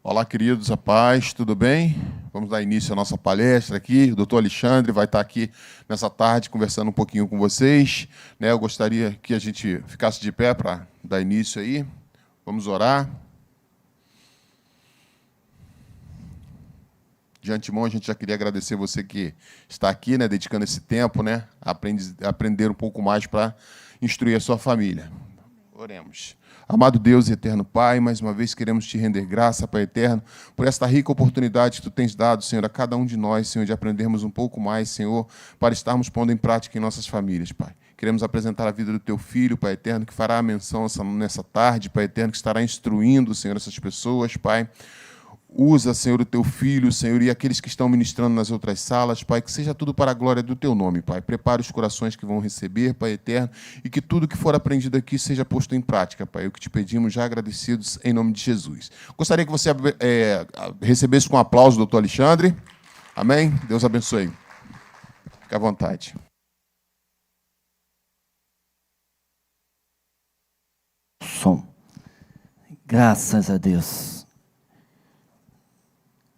Olá, queridos, a paz, tudo bem? Vamos dar início à nossa palestra aqui. O doutor Alexandre vai estar aqui nessa tarde conversando um pouquinho com vocês. Eu gostaria que a gente ficasse de pé para dar início aí. Vamos orar. De antemão, a gente já queria agradecer você que está aqui, dedicando esse tempo, a aprender um pouco mais para instruir a sua família. Oremos. Amado Deus e eterno Pai, mais uma vez queremos te render graça, Pai eterno, por esta rica oportunidade que tu tens dado, Senhor, a cada um de nós, Senhor, de aprendermos um pouco mais, Senhor, para estarmos pondo em prática em nossas famílias, Pai. Queremos apresentar a vida do teu filho, Pai eterno, que fará a menção nessa tarde, Pai eterno, que estará instruindo, Senhor, essas pessoas, Pai. Usa, Senhor, o teu filho, Senhor, e aqueles que estão ministrando nas outras salas, Pai, que seja tudo para a glória do teu nome, Pai. Prepare os corações que vão receber, Pai eterno, e que tudo que for aprendido aqui seja posto em prática, Pai. O que te pedimos, já agradecidos, em nome de Jesus. Gostaria que você recebesse com aplauso o doutor Alexandre. Amém? Deus abençoe. Fique à vontade. Som. Graças a Deus.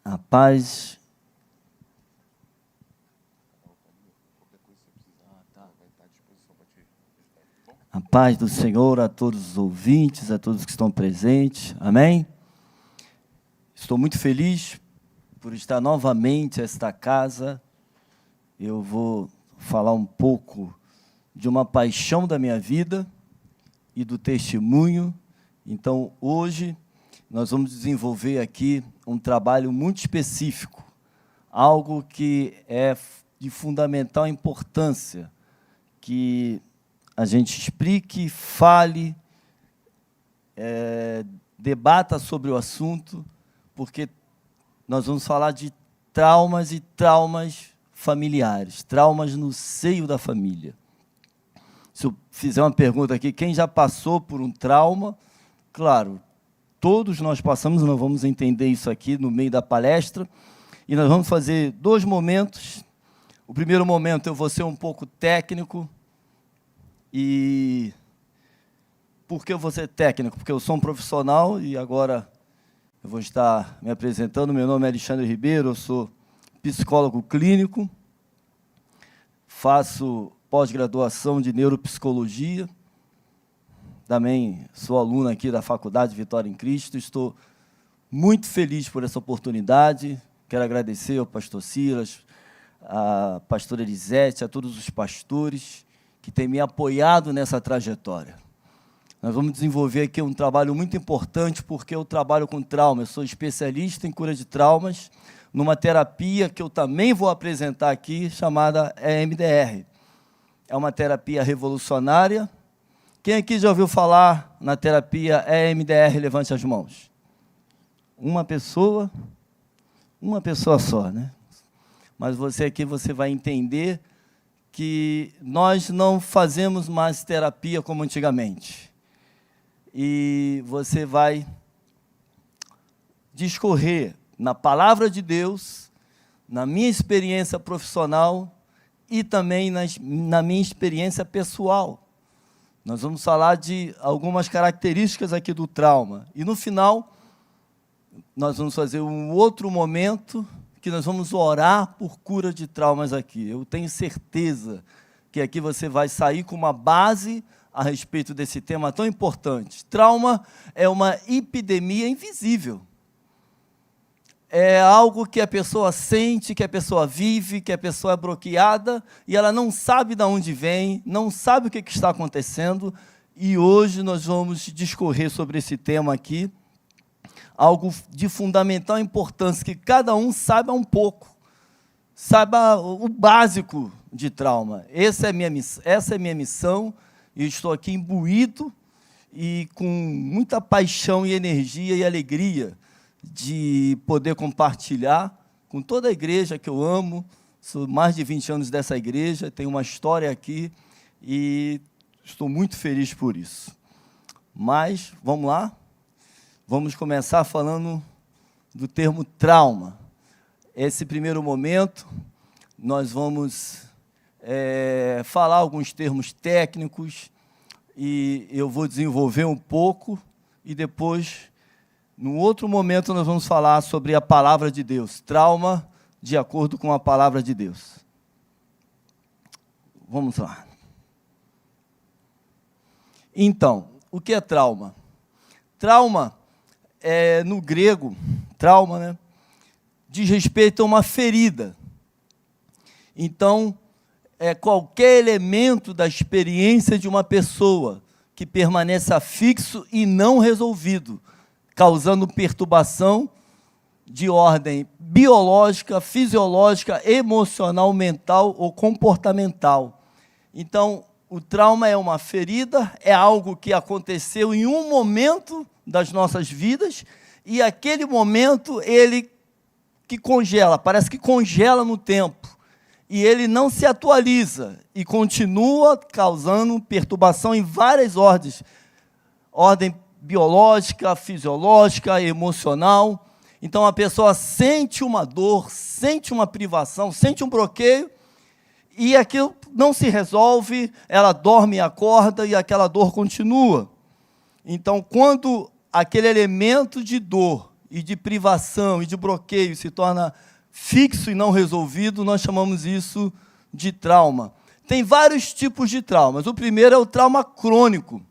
A paz. A paz do Senhor a todos os ouvintes, a todos que estão presentes. Amém? Estou muito feliz por estar novamente nesta casa. Eu vou falar um pouco de uma paixão da minha vida e do testemunho. Então, hoje, nós vamos desenvolver aqui um trabalho muito específico, algo que é de fundamental importância, que a gente explique, fale, debata sobre o assunto, porque nós vamos falar de traumas e traumas familiares, traumas no seio da família. Se eu fizer uma pergunta aqui, quem já passou por um trauma? Claro, todos nós passamos, nós vamos entender isso aqui no meio da palestra, e nós vamos fazer 2 momentos. O primeiro momento eu vou ser um pouco técnico, e por que eu vou ser técnico? Porque eu sou um profissional, e agora eu vou estar me apresentando. Meu nome é Alexandre Ribeiro, eu sou psicólogo clínico, faço pós-graduação de neuropsicologia, também sou aluno aqui da Faculdade Vitória em Cristo. Estou muito feliz por essa oportunidade. Quero agradecer ao pastor Silas, à pastora Elisete, a todos os pastores que têm me apoiado nessa trajetória. Nós vamos desenvolver aqui um trabalho muito importante, porque eu trabalho com trauma. Eu sou especialista em cura de traumas, numa terapia que eu também vou apresentar aqui, chamada EMDR. É uma terapia revolucionária. Quem aqui já ouviu falar na terapia EMDR? Levante as mãos. Uma pessoa só, Mas você aqui, você vai entender que nós não fazemos mais terapia como antigamente. E você vai discorrer na palavra de Deus, na minha experiência profissional e também na minha experiência pessoal. Nós vamos falar de algumas características aqui do trauma. E, no final, nós vamos fazer um outro momento que nós vamos orar por cura de traumas aqui. Eu tenho certeza que aqui você vai sair com uma base a respeito desse tema tão importante. Trauma é uma epidemia invisível. É algo que a pessoa sente, que a pessoa vive, que a pessoa é bloqueada, e ela não sabe de onde vem, não sabe o que está acontecendo, e hoje nós vamos discorrer sobre esse tema aqui, algo de fundamental importância, que cada um saiba um pouco, saiba o básico de trauma. Essa é minha missão, e estou aqui imbuído e com muita paixão e energia e alegria de poder compartilhar com toda a igreja que eu amo. Sou mais de 20 anos dessa igreja, tenho uma história aqui e estou muito feliz por isso. Mas, vamos lá? Vamos começar falando do termo trauma. Esse primeiro momento, nós vamos falar alguns termos técnicos, e eu vou desenvolver um pouco, e depois No outro momento, nós vamos falar sobre a palavra de Deus. Trauma de acordo com a palavra de Deus. Vamos lá. Então, o que é trauma? Trauma, no grego, trauma, né, diz respeito a uma ferida. Então, é qualquer elemento da experiência de uma pessoa que permaneça fixo e não resolvido, causando perturbação de ordem biológica, fisiológica, emocional, mental ou comportamental. Então, o trauma é uma ferida, é algo que aconteceu em um momento das nossas vidas, e aquele momento, ele que congela, parece que congela no tempo, e ele não se atualiza, e continua causando perturbação em várias ordens, ordem biológica, fisiológica, emocional. Então, a pessoa sente uma dor, sente uma privação, sente um bloqueio, e aquilo não se resolve, ela dorme e acorda, e aquela dor continua. Então, quando aquele elemento de dor, e de privação, e de bloqueio se torna fixo e não resolvido, nós chamamos isso de trauma. Tem vários tipos de traumas. O primeiro é o trauma crônico,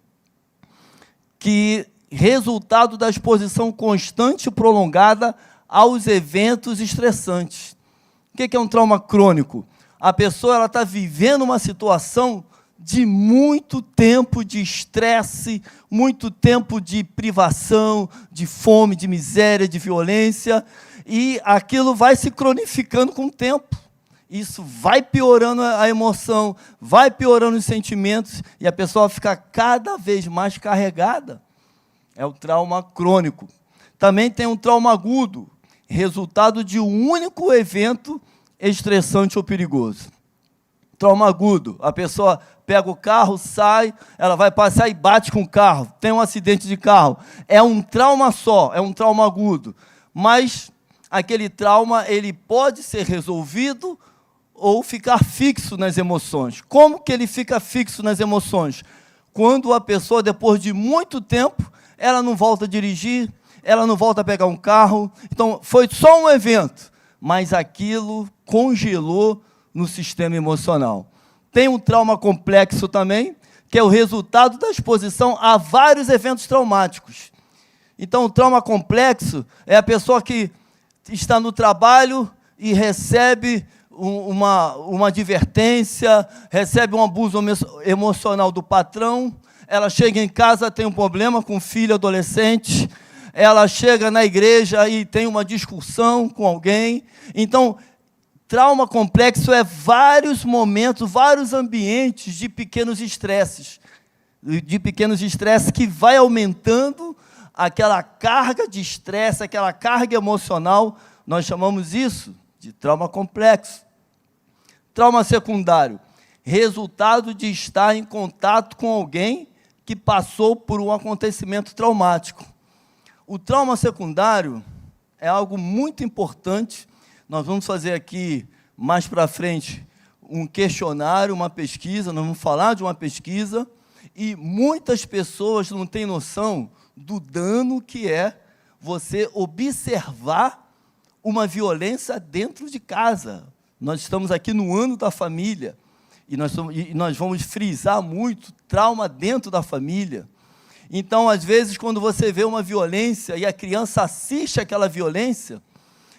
que resultado da exposição constante e prolongada aos eventos estressantes. O que é um trauma crônico? A pessoa está vivendo uma situação de muito tempo de estresse, muito tempo de privação, de fome, de miséria, de violência, e aquilo vai se cronificando com o tempo. Isso vai piorando a emoção, vai piorando os sentimentos, e a pessoa fica cada vez mais carregada. É o trauma crônico. Também tem um trauma agudo, resultado de um único evento estressante ou perigoso. Trauma agudo, a pessoa pega o carro, sai, ela vai passar e bate com o carro, tem um acidente de carro. É um trauma só, é um trauma agudo. Mas aquele trauma, ele pode ser resolvido ou ficar fixo nas emoções. Como que ele fica fixo nas emoções? Quando a pessoa, depois de muito tempo, ela não volta a dirigir, ela não volta a pegar um carro. Então, foi só um evento, mas aquilo congelou no sistema emocional. Tem um trauma complexo também, que é o resultado da exposição a vários eventos traumáticos. Então, o trauma complexo é a pessoa que está no trabalho e recebe uma advertência, recebe um abuso emocional do patrão, ela chega em casa, tem um problema com o filho adolescente, ela chega na igreja e tem uma discussão com alguém. Então, trauma complexo é vários momentos, vários ambientes de pequenos estresses que vai aumentando aquela carga de estresse, aquela carga emocional. Nós chamamos isso de trauma complexo. Trauma secundário, resultado de estar em contato com alguém que passou por um acontecimento traumático. O trauma secundário é algo muito importante. Nós vamos fazer aqui, mais para frente, um questionário, uma pesquisa, nós vamos falar de uma pesquisa, e muitas pessoas não têm noção do dano que é você observar uma violência dentro de casa. Nós estamos aqui no ano da família, e nós vamos frisar muito trauma dentro da família. Então, às vezes, quando você vê uma violência e a criança assiste aquela violência,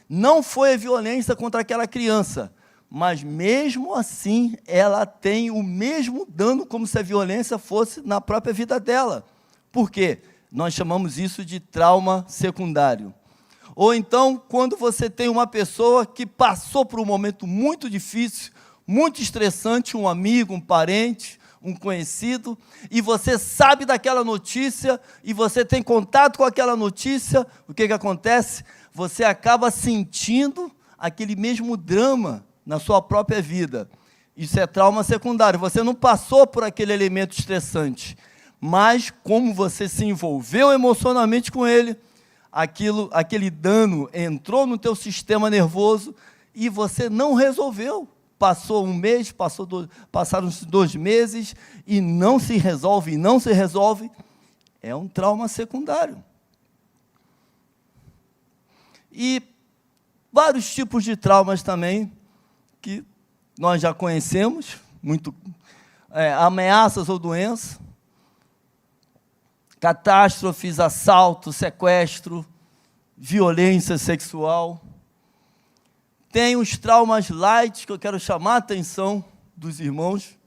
não foi a violência contra aquela criança, mas mesmo assim ela tem o mesmo dano como se a violência fosse na própria vida dela. Por quê? Nós chamamos isso de trauma secundário. Ou então, quando você tem uma pessoa que passou por um momento muito difícil, muito estressante, um amigo, um parente, um conhecido, e você sabe daquela notícia, e você tem contato com aquela notícia, o que acontece? Você acaba sentindo aquele mesmo drama na sua própria vida. Isso é trauma secundário. Você não passou por aquele elemento estressante, mas como você se envolveu emocionalmente com ele, aquele dano entrou no teu sistema nervoso e você não resolveu. Passou um mês, passaram-se 2 meses e não se resolve, É um trauma secundário. E vários tipos de traumas também, que nós já conhecemos, ameaças ou doenças, catástrofes, assalto, sequestro, violência sexual. Tem os traumas light, que eu quero chamar a atenção dos irmãos.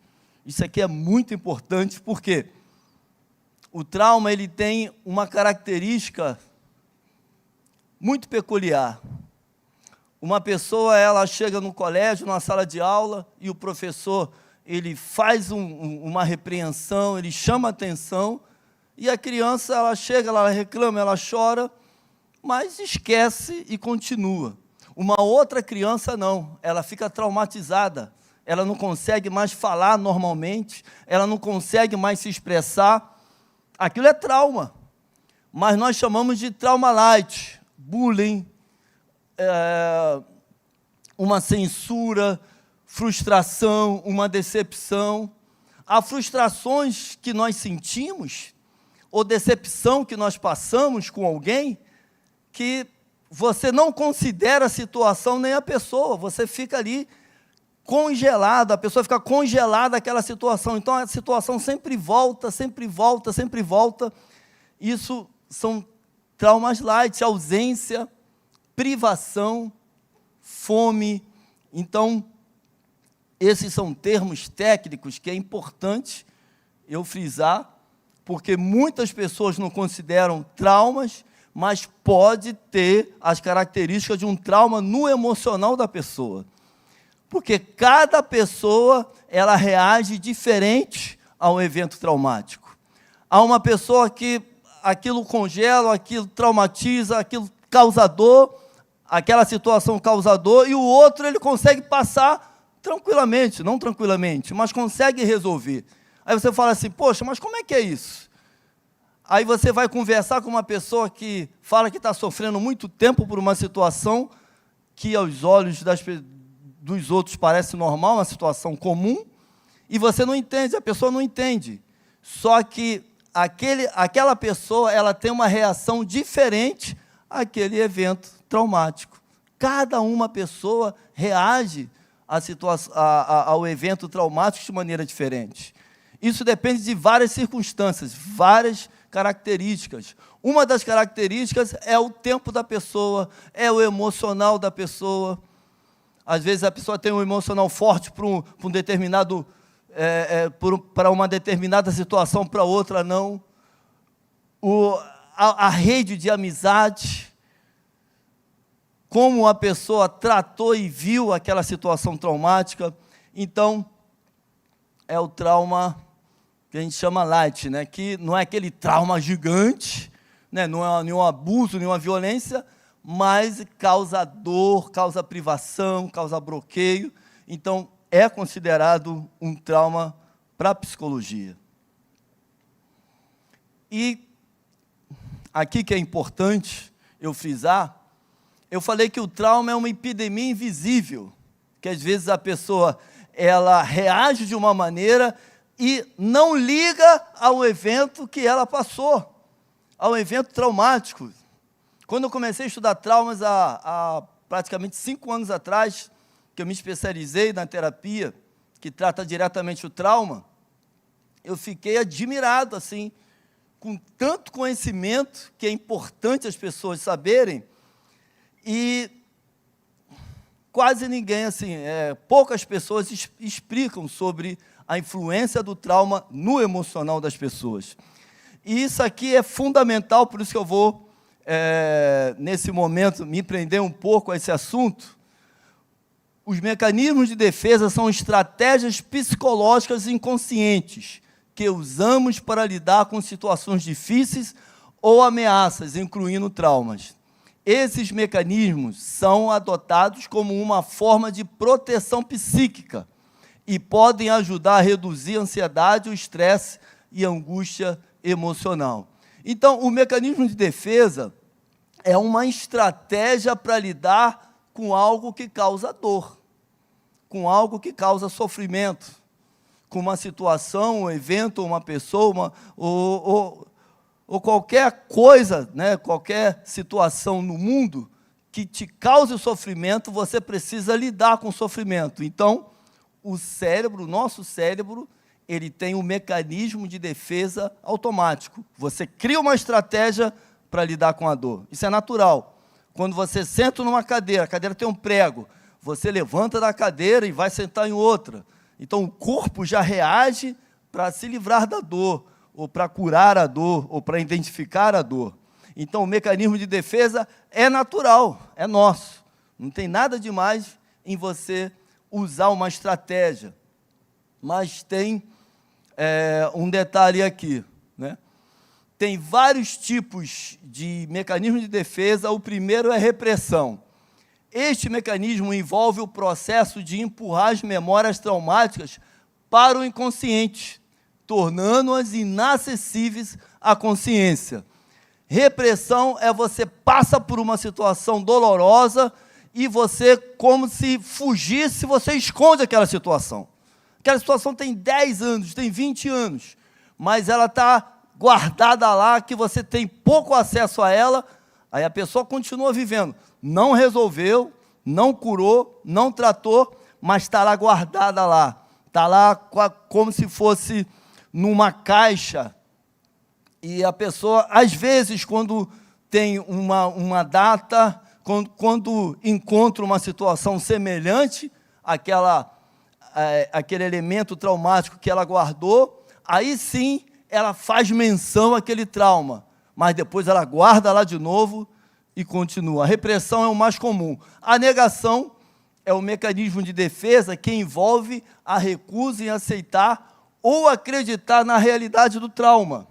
Isso aqui é muito importante, porque o trauma ele tem uma característica muito peculiar. Uma pessoa, ela chega no colégio, numa sala de aula, e o professor ele faz uma repreensão, ele chama a atenção, e a criança, ela chega, ela reclama, ela chora, mas esquece e continua. Uma outra criança não, ela fica traumatizada, ela não consegue mais falar normalmente, ela não consegue mais se expressar. Aquilo é trauma, mas nós chamamos de trauma light, bullying, uma censura, frustração, uma decepção. Há frustrações que nós sentimos, ou decepção que nós passamos com alguém, que você não considera a situação nem a pessoa, você fica ali congelado, a pessoa fica congelada naquela situação, então a situação sempre volta, sempre volta, sempre volta. Isso são traumas light, ausência, privação, fome. Então, esses são termos técnicos que é importante eu frisar, porque muitas pessoas não consideram traumas, mas pode ter as características de um trauma no emocional da pessoa. Porque cada pessoa, ela reage diferente a um evento traumático. Há uma pessoa que aquilo congela, aquilo traumatiza, aquilo causa dor, aquela situação causa dor, e o outro ele consegue passar tranquilamente, não tranquilamente, mas consegue resolver. Aí você fala assim, poxa, mas como é que é isso? Aí você vai conversar com uma pessoa que fala que está sofrendo muito tempo por uma situação que aos olhos dos outros parece normal, uma situação comum, e você não entende, a pessoa não entende. Só que aquela pessoa, ela tem uma reação diferente àquele evento traumático. Cada uma pessoa reage ao evento traumático de maneira diferente. Isso depende de várias circunstâncias, várias características. Uma das características é o tempo da pessoa, é o emocional da pessoa. Às vezes a pessoa tem um emocional forte para um determinado, para uma determinada situação, para outra não. A rede de amizade, como a pessoa tratou e viu aquela situação traumática. Então, é o trauma que a gente chama light, né? Que não é aquele trauma gigante, né? Não é nenhum abuso, nenhuma violência, mas causa dor, causa privação, causa bloqueio. Então, é considerado um trauma para a psicologia. E aqui que é importante eu frisar, eu falei que o trauma é uma epidemia invisível, que às vezes a pessoa ela reage de uma maneira e não liga ao evento que ela passou, ao evento traumático. Quando eu comecei a estudar traumas há praticamente 5 anos atrás, que eu me especializei na terapia, que trata diretamente o trauma, eu fiquei admirado, assim, com tanto conhecimento, que é importante as pessoas saberem, e quase ninguém, assim, poucas pessoas explicam sobre a influência do trauma no emocional das pessoas. E isso aqui é fundamental, por isso que eu vou, nesse momento, me prender um pouco a esse assunto. Os mecanismos de defesa são estratégias psicológicas inconscientes que usamos para lidar com situações difíceis ou ameaças, incluindo traumas. Esses mecanismos são adotados como uma forma de proteção psíquica e podem ajudar a reduzir a ansiedade, o estresse e a angústia emocional. Então, o mecanismo de defesa é uma estratégia para lidar com algo que causa dor, com algo que causa sofrimento, com uma situação, um evento, uma pessoa, ou qualquer coisa, né, qualquer situação no mundo que te cause o sofrimento, você precisa lidar com o sofrimento. Então, o cérebro, o nosso cérebro, ele tem um mecanismo de defesa automático. Você cria uma estratégia para lidar com a dor. Isso é natural. Quando você senta numa cadeira, a cadeira tem um prego, você levanta da cadeira e vai sentar em outra. Então, o corpo já reage para se livrar da dor, ou para curar a dor, ou para identificar a dor. Então, o mecanismo de defesa é natural, é nosso. Não tem nada demais em você usar uma estratégia. Mas tem um detalhe aqui, né? Tem vários tipos de mecanismo de defesa. O primeiro é repressão. Este mecanismo envolve o processo de empurrar as memórias traumáticas para o inconsciente, tornando-as inacessíveis à consciência. Repressão é você passa por uma situação dolorosa e você, como se fugisse, você esconde aquela situação. Aquela situação tem 10 anos, tem 20 anos, mas ela está guardada lá, que você tem pouco acesso a ela, aí a pessoa continua vivendo. Não resolveu, não curou, não tratou, mas está lá guardada lá. Está lá como se fosse numa caixa. E a pessoa, às vezes, quando tem uma data, quando encontra uma situação semelhante àquele elemento traumático que ela guardou, aí sim ela faz menção àquele trauma, mas depois ela guarda lá de novo e continua. A repressão é o mais comum. A negação é o mecanismo de defesa que envolve a recusa em aceitar ou acreditar na realidade do trauma.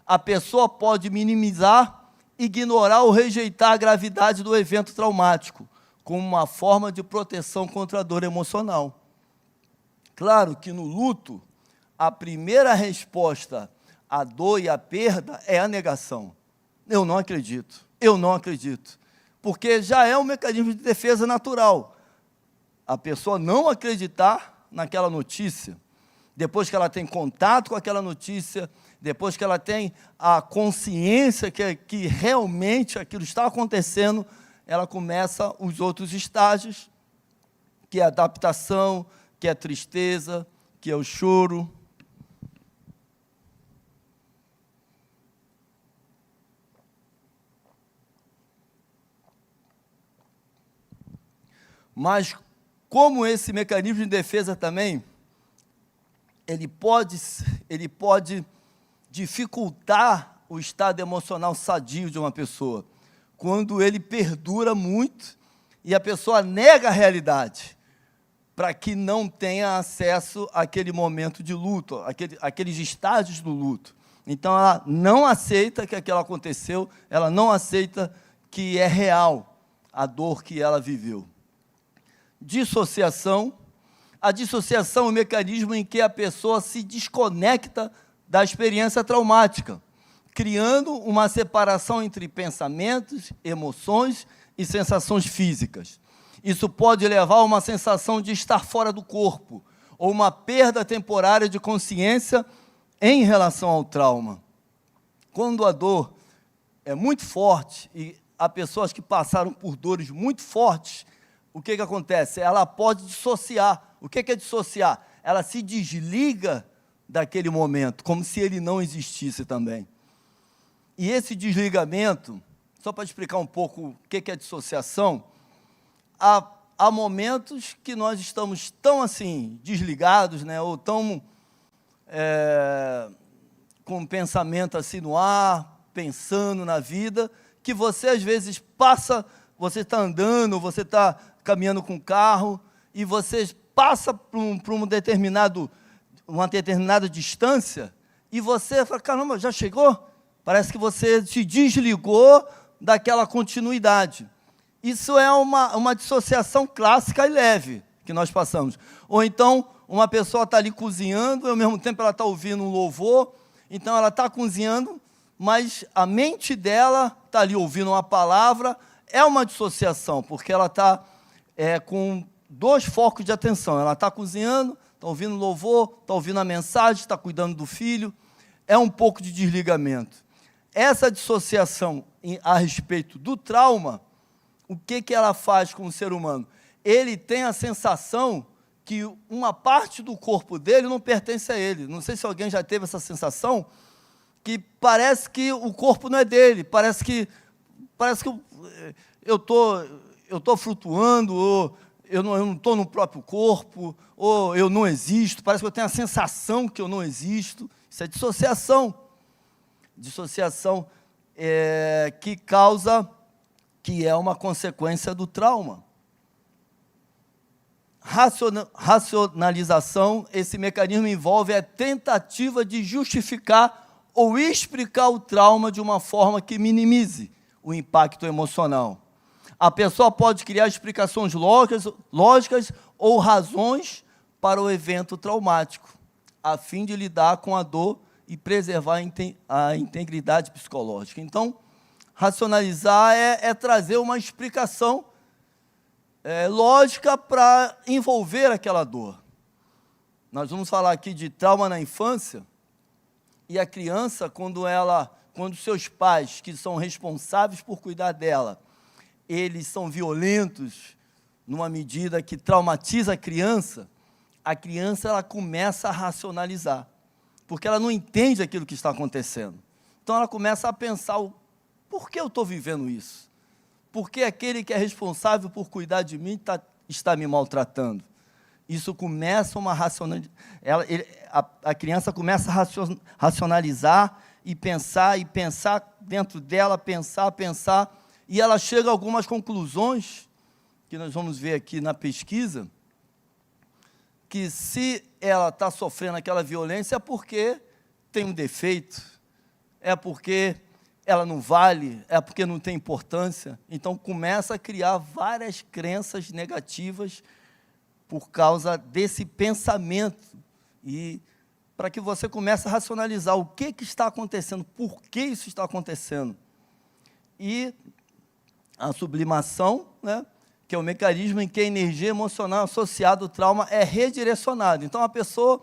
A pessoa pode minimizar, ignorar ou rejeitar a gravidade do evento traumático, como uma forma de proteção contra a dor emocional. Claro que no luto, a primeira resposta à dor e à perda é a negação. Eu não acredito, eu não acredito. Porque já é um mecanismo de defesa natural. A pessoa não acreditar naquela notícia, depois que ela tem contato com aquela notícia, depois que ela tem a consciência que realmente aquilo está acontecendo, ela começa os outros estágios, que é a adaptação, que é a tristeza, que é o choro. Mas, como esse mecanismo de defesa também, ele pode dificultar o estado emocional sadio de uma pessoa, quando ele perdura muito e a pessoa nega a realidade, para que não tenha acesso àquele momento de luto, aqueles estágios do luto. Então, ela não aceita que aquilo aconteceu, ela não aceita que é real a dor que ela viveu. Dissociação. A dissociação é o mecanismo em que a pessoa se desconecta da experiência traumática, criando uma separação entre pensamentos, emoções e sensações físicas. Isso pode levar a uma sensação de estar fora do corpo, ou uma perda temporária de consciência em relação ao trauma. Quando a dor é muito forte, e há pessoas que passaram por dores muito fortes, o que acontece? Ela pode dissociar. O que é dissociar? Ela se desliga daquele momento, como se ele não existisse também. E esse desligamento, só para explicar um pouco o que é dissociação, há momentos que nós estamos tão assim, desligados, né, ou tão com um pensamento assim no ar, pensando na vida, que você às vezes passa, você está andando, você está caminhando com o carro, e você passa por uma determinada distância, e você fala, caramba, já chegou? Parece que você se desligou daquela continuidade. Isso é uma dissociação clássica e leve que nós passamos. Ou então, uma pessoa está ali cozinhando, e ao mesmo tempo ela está ouvindo um louvor, então ela está cozinhando, mas a mente dela está ali ouvindo uma palavra. É uma dissociação, porque ela está com dois focos de atenção. Ela está cozinhando, está ouvindo louvor, está ouvindo a mensagem, está cuidando do filho. É um pouco de desligamento. Essa dissociação a respeito do trauma, o que ela faz com o ser humano? Ele tem a sensação que uma parte do corpo dele não pertence a ele. Não sei se alguém já teve essa sensação, que parece que o corpo não é dele, parece que eu tô flutuando, ou eu não estou no próprio corpo, ou eu não existo, parece que eu tenho a sensação que eu não existo. Isso é dissociação. Dissociação que é uma consequência do trauma. Racionalização, esse mecanismo envolve a tentativa de justificar ou explicar o trauma de uma forma que minimize o impacto emocional. A pessoa pode criar explicações lógicas ou razões para o evento traumático, a fim de lidar com a dor e preservar a integridade psicológica. Então, racionalizar é trazer uma explicação lógica para envolver aquela dor. Nós vamos falar aqui de trauma na infância, e a criança, quando seus pais, que são responsáveis por cuidar dela, eles são violentos numa medida que traumatiza a criança ela começa a racionalizar, porque ela não entende aquilo que está acontecendo. Então ela começa a pensar, por que eu estou vivendo isso? Por que aquele que é responsável por cuidar de mim está me maltratando? Isso começa uma racionalização. A criança começa a racionalizar e pensar dentro dela, pensar, e ela chega a algumas conclusões, que nós vamos ver aqui na pesquisa, que se ela está sofrendo aquela violência é porque tem um defeito, é porque ela não vale, é porque não tem importância. Então, começa a criar várias crenças negativas por causa desse pensamento. E para que você comece a racionalizar o que está acontecendo, por que isso está acontecendo. E a sublimação, né, que é o mecanismo em que a energia emocional associada ao trauma é redirecionada. Então, a pessoa,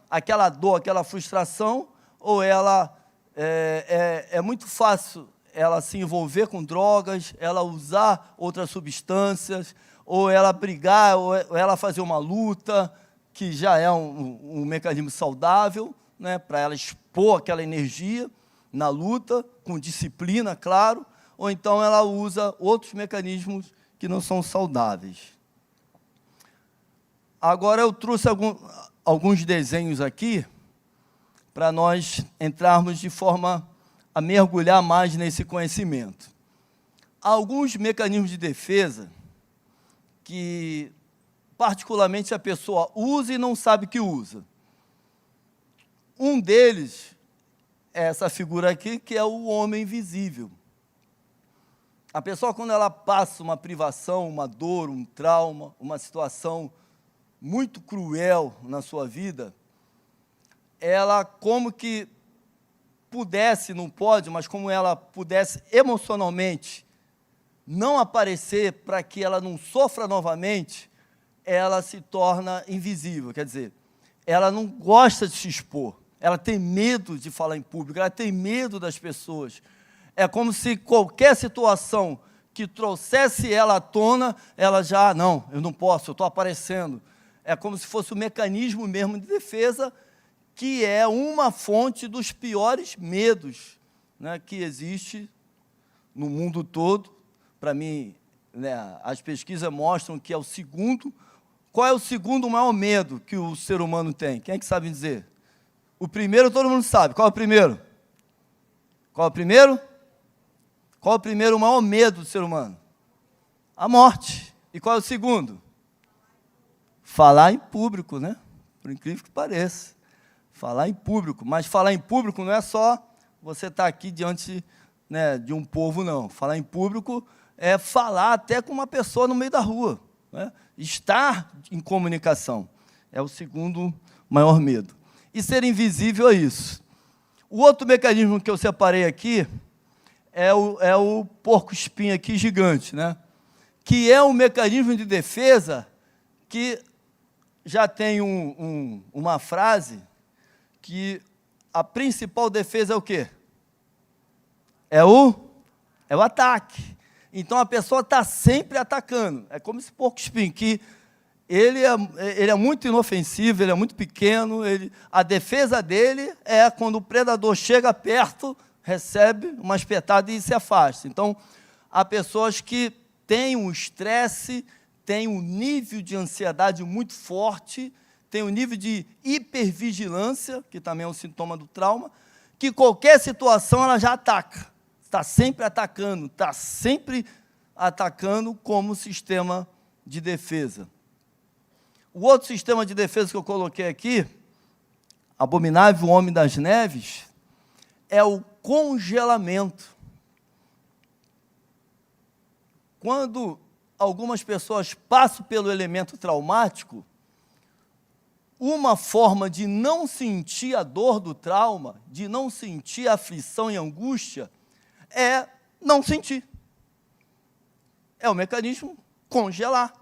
aquela dor, aquela frustração, ou ela... É muito fácil ela se envolver com drogas, ela usar outras substâncias, ou ela brigar, ou ela fazer uma luta, que já é um mecanismo saudável, né, para ela expor aquela energia na luta, com disciplina, claro, ou então ela usa outros mecanismos que não são saudáveis. Agora eu trouxe alguns desenhos aqui, para nós entrarmos de forma a mergulhar mais nesse conhecimento. Há alguns mecanismos de defesa que, particularmente, a pessoa usa e não sabe que usa. Um deles é essa figura aqui, que é o homem invisível. A pessoa, quando ela passa uma privação, uma dor, um trauma, uma situação muito cruel na sua vida, ela como que pudesse, não pode, mas como ela pudesse emocionalmente não aparecer para que ela não sofra novamente, ela se torna invisível. Quer dizer, ela não gosta de se expor, ela tem medo de falar em público, ela tem medo das pessoas. É como se qualquer situação que trouxesse ela à tona, ela já, não, eu não posso, eu estou aparecendo. É como se fosse um mecanismo mesmo de defesa, que é uma fonte dos piores medos, né, que existe no mundo todo. Para mim, né, as pesquisas mostram que é o segundo. Qual é o segundo maior medo que o ser humano tem? Quem é que sabe dizer? O primeiro todo mundo sabe. Qual é o primeiro? Qual é o primeiro? Qual é o primeiro maior medo do ser humano? A morte. E qual é o segundo? Falar em público, né? Por incrível que pareça. Falar em público, mas falar em público não é só você estar aqui diante, né, de um povo, não. Falar em público é falar até com uma pessoa no meio da rua, né? Estar em comunicação é o segundo maior medo. E ser invisível é isso. O outro mecanismo que eu separei aqui é o porco-espinho aqui gigante, né? Que é um mecanismo de defesa que já tem uma frase que a principal defesa é o quê? É o ataque. Então, a pessoa está sempre atacando. É como esse porco-espinho, que ele é muito inofensivo, ele é muito pequeno, a defesa dele é quando o predador chega perto, recebe uma espetada e se afasta. Então, há pessoas que têm um estresse, têm um nível de ansiedade muito forte, têm um nível de hipervigilância, que também é um sintoma do trauma, que qualquer situação ela já ataca. Está sempre atacando como sistema de defesa. O outro sistema de defesa que eu coloquei aqui, abominável homem das neves, é o congelamento. Quando algumas pessoas passam pelo elemento traumático, uma forma de não sentir a dor do trauma, de não sentir a aflição e angústia, é não sentir. É o mecanismo congelar.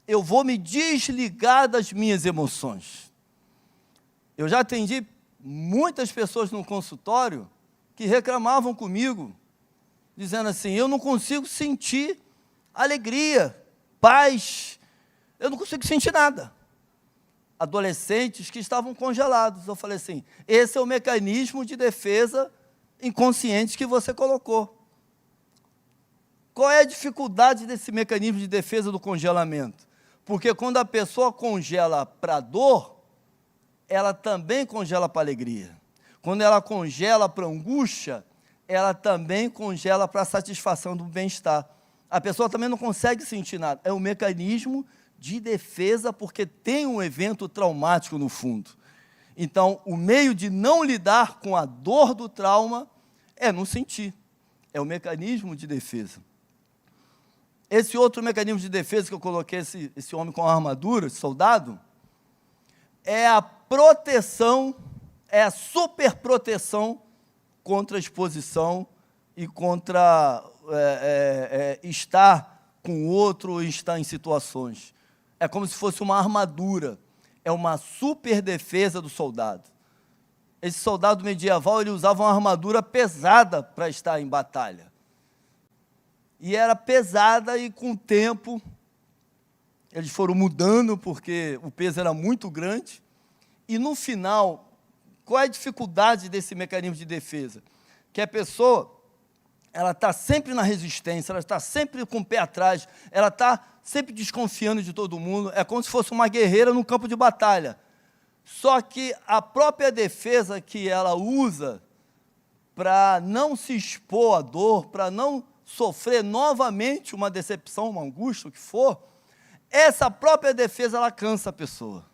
Eu vou me desligar das minhas emoções. Eu já atendi muitas pessoas no consultório que reclamavam comigo, dizendo assim, eu não consigo sentir alegria, paz, eu não consigo sentir nada. Adolescentes que estavam congelados. Eu falei assim, esse é o mecanismo de defesa inconsciente que você colocou. Qual é a dificuldade desse mecanismo de defesa do congelamento? Porque quando a pessoa congela para a dor, ela também congela para a alegria. Quando ela congela para a angústia, ela também congela para a satisfação do bem-estar. A pessoa também não consegue sentir nada. É um mecanismo de defesa, porque tem um evento traumático no fundo. Então, o meio de não lidar com a dor do trauma é não sentir. É o mecanismo de defesa. Esse outro mecanismo de defesa que eu coloquei, esse homem com a armadura, esse soldado, é a proteção, é a superproteção contra a exposição e contra estar com o outro ou estar em situações. É como se fosse uma armadura, é uma super defesa do soldado. Esse soldado medieval, ele usava uma armadura pesada para estar em batalha. E era pesada e, com o tempo, eles foram mudando, porque o peso era muito grande. E, no final, qual é a dificuldade desse mecanismo de defesa? Que a pessoa, ela está sempre na resistência, ela está sempre com o pé atrás, ela está sempre desconfiando de todo mundo, é como se fosse uma guerreira no campo de batalha. Só que a própria defesa que ela usa para não se expor à dor, para não sofrer novamente uma decepção, uma angústia, o que for, essa própria defesa, ela cansa a pessoa.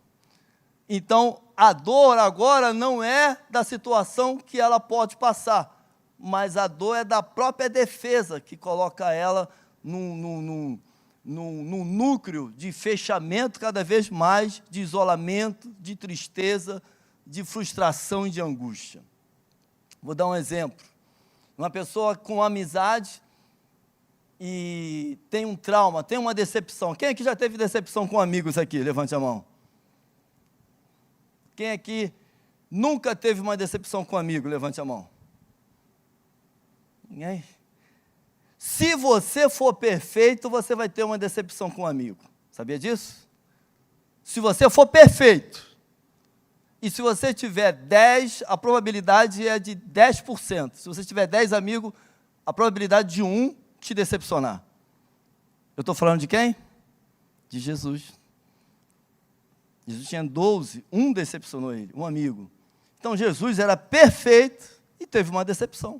Então, a dor agora não é da situação que ela pode passar, mas a dor é da própria defesa, que coloca ela num núcleo de fechamento cada vez mais, de isolamento, de tristeza, de frustração e de angústia. Vou dar um exemplo. Uma pessoa com amizade e tem um trauma, tem uma decepção. Quem aqui já teve decepção com amigos aqui? Levante a mão. Quem aqui nunca teve uma decepção com amigo? Levante a mão. Ninguém? Se você for perfeito, você vai ter uma decepção com um amigo. Sabia disso? Se você for perfeito, e se você tiver 10, a probabilidade é de 10%. Se você tiver 10 amigos, a probabilidade de um te decepcionar. Eu estou falando de quem? De Jesus. Jesus tinha 12, um decepcionou ele, um amigo. Então, Jesus era perfeito e teve uma decepção.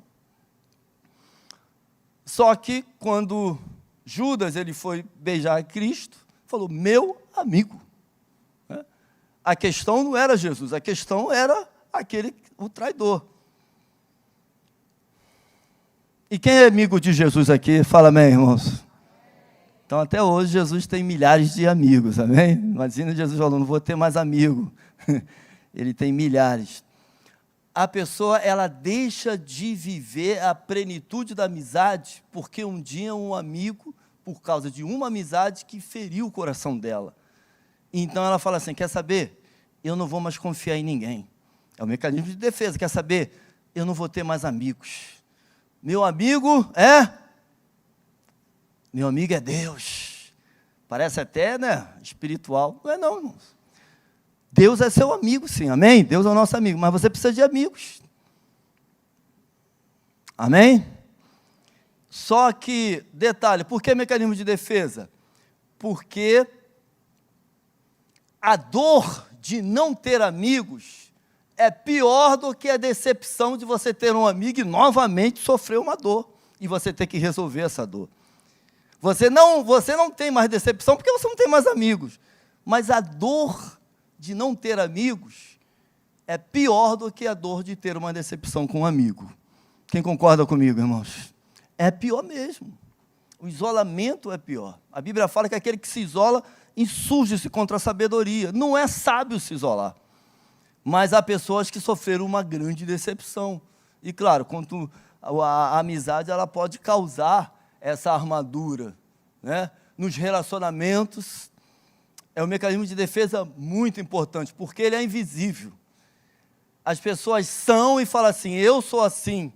Só que, quando Judas ele foi beijar Cristo, falou, meu amigo. A questão não era Jesus, a questão era o traidor. E quem é amigo de Jesus aqui? Fala amém, irmãos. Então, até hoje, Jesus tem milhares de amigos, amém? Imagina Jesus falando, não vou ter mais amigo. Ele tem milhares. A pessoa, ela deixa de viver a plenitude da amizade, porque um dia um amigo, por causa de uma amizade que feriu o coração dela. Então, ela fala assim, quer saber? Eu não vou mais confiar em ninguém. É o mecanismo de defesa, quer saber? Eu não vou ter mais amigos. Meu amigo é Meu amigo é Deus. Parece até, né, espiritual. Não é não, irmãos. Deus é seu amigo, sim, amém? Deus é o nosso amigo, mas você precisa de amigos. Amém? Só que, detalhe, por que mecanismo de defesa? Porque a dor de não ter amigos é pior do que a decepção de você ter um amigo e novamente sofrer uma dor, e você ter que resolver essa dor. Você não tem mais decepção porque você não tem mais amigos, mas a dor de não ter amigos é pior do que a dor de ter uma decepção com um amigo. Quem concorda comigo, irmãos? É pior mesmo. O isolamento é pior. A Bíblia fala que aquele que se isola insurge-se contra a sabedoria. Não é sábio se isolar. Mas há pessoas que sofreram uma grande decepção. E claro, quanto a amizade ela pode causar essa armadura, né? Nos relacionamentos, é um mecanismo de defesa muito importante, porque ele é invisível. As pessoas são e falam assim, eu sou assim.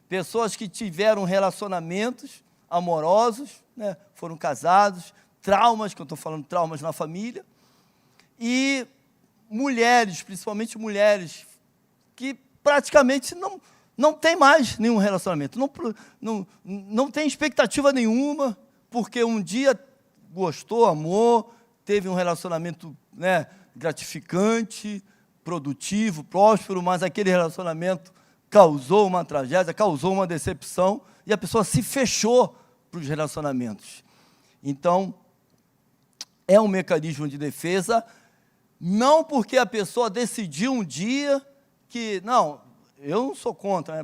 Pessoas que tiveram relacionamentos amorosos, né? Foram casados, traumas, que eu estou falando traumas na família, e mulheres, principalmente mulheres, que praticamente não tem mais nenhum relacionamento, não tem expectativa nenhuma, porque um dia gostou, amou, teve um relacionamento, né, gratificante, produtivo, próspero, mas aquele relacionamento causou uma tragédia, causou uma decepção, e a pessoa se fechou para os relacionamentos. Então, é um mecanismo de defesa, não porque a pessoa decidiu um dia que, não, eu não sou contra, né?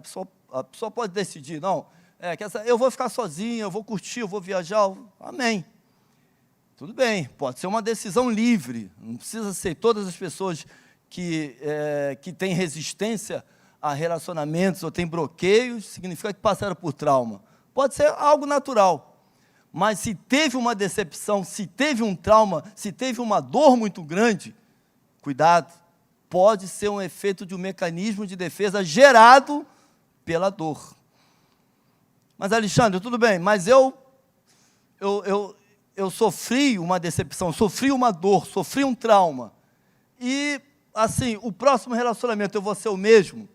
A pessoa pode decidir, não, eu vou ficar sozinho, eu vou curtir, eu vou viajar, amém. Tudo bem, pode ser uma decisão livre, não precisa ser todas as pessoas que têm resistência a relacionamentos ou têm bloqueios, significa que passaram por trauma. Pode ser algo natural, mas se teve uma decepção, se teve um trauma, se teve uma dor muito grande, cuidado, pode ser um efeito de um mecanismo de defesa gerado pela dor. Mas, Alexandre, tudo bem, mas eu sofri uma decepção, sofri uma dor, sofri um trauma, e, assim, o próximo relacionamento eu vou ser o mesmo?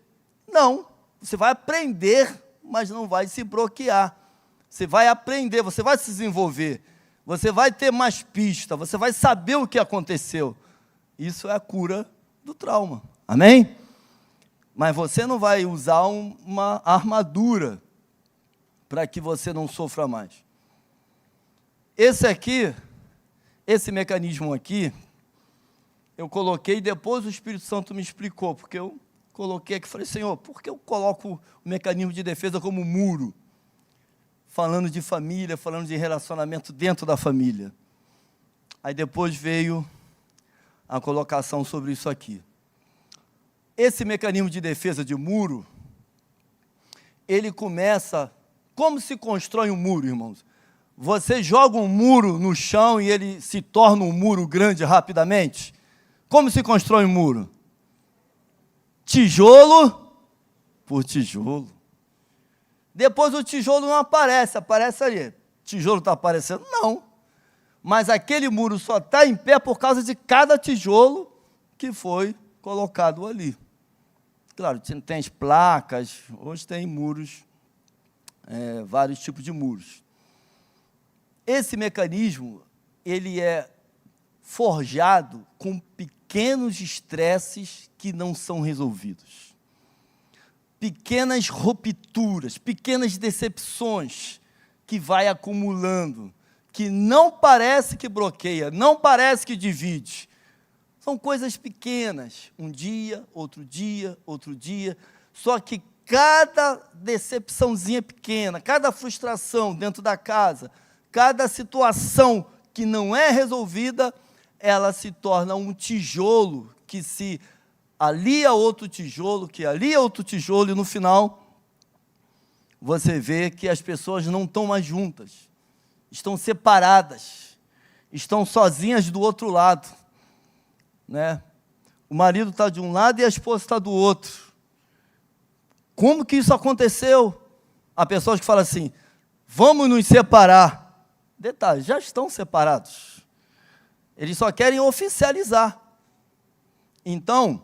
Não, você vai aprender, mas não vai se bloquear. Você vai aprender, você vai se desenvolver, você vai ter mais pista, você vai saber o que aconteceu. Isso é a cura do trauma, amém? Mas você não vai usar uma armadura para que você não sofra mais. Esse mecanismo aqui, eu coloquei, depois o Espírito Santo me explicou, porque eu coloquei aqui e falei, Senhor, por que eu coloco o mecanismo de defesa como muro? Falando de família, falando de relacionamento dentro da família. Aí depois veio a colocação sobre isso aqui. Esse mecanismo de defesa de muro, ele começa, como se constrói um muro, irmãos? Você joga um muro no chão e ele se torna um muro grande rapidamente? Como se constrói um muro? Tijolo por tijolo. Depois o tijolo não aparece ali. Tijolo está aparecendo? Não. Mas aquele muro só está em pé por causa de cada tijolo que foi colocado ali. Claro, tem as placas, hoje tem muros, vários tipos de muros. Esse mecanismo, ele é forjado com pequenos estresses que não são resolvidos. Pequenas rupturas, pequenas decepções que vai acumulando, que não parece que bloqueia, não parece que divide. São coisas pequenas, um dia, outro dia, só que cada decepçãozinha pequena, cada frustração dentro da casa, cada situação que não é resolvida, ela se torna um tijolo que se alia outro tijolo, que alia outro tijolo, e no final você vê que as pessoas não estão mais juntas, estão separadas, estão sozinhas do outro lado, né? O marido está de um lado e a esposa está do outro. Como que isso aconteceu? Há pessoas que falam assim, vamos nos separar. Detalhe, já estão separados. Eles só querem oficializar. Então,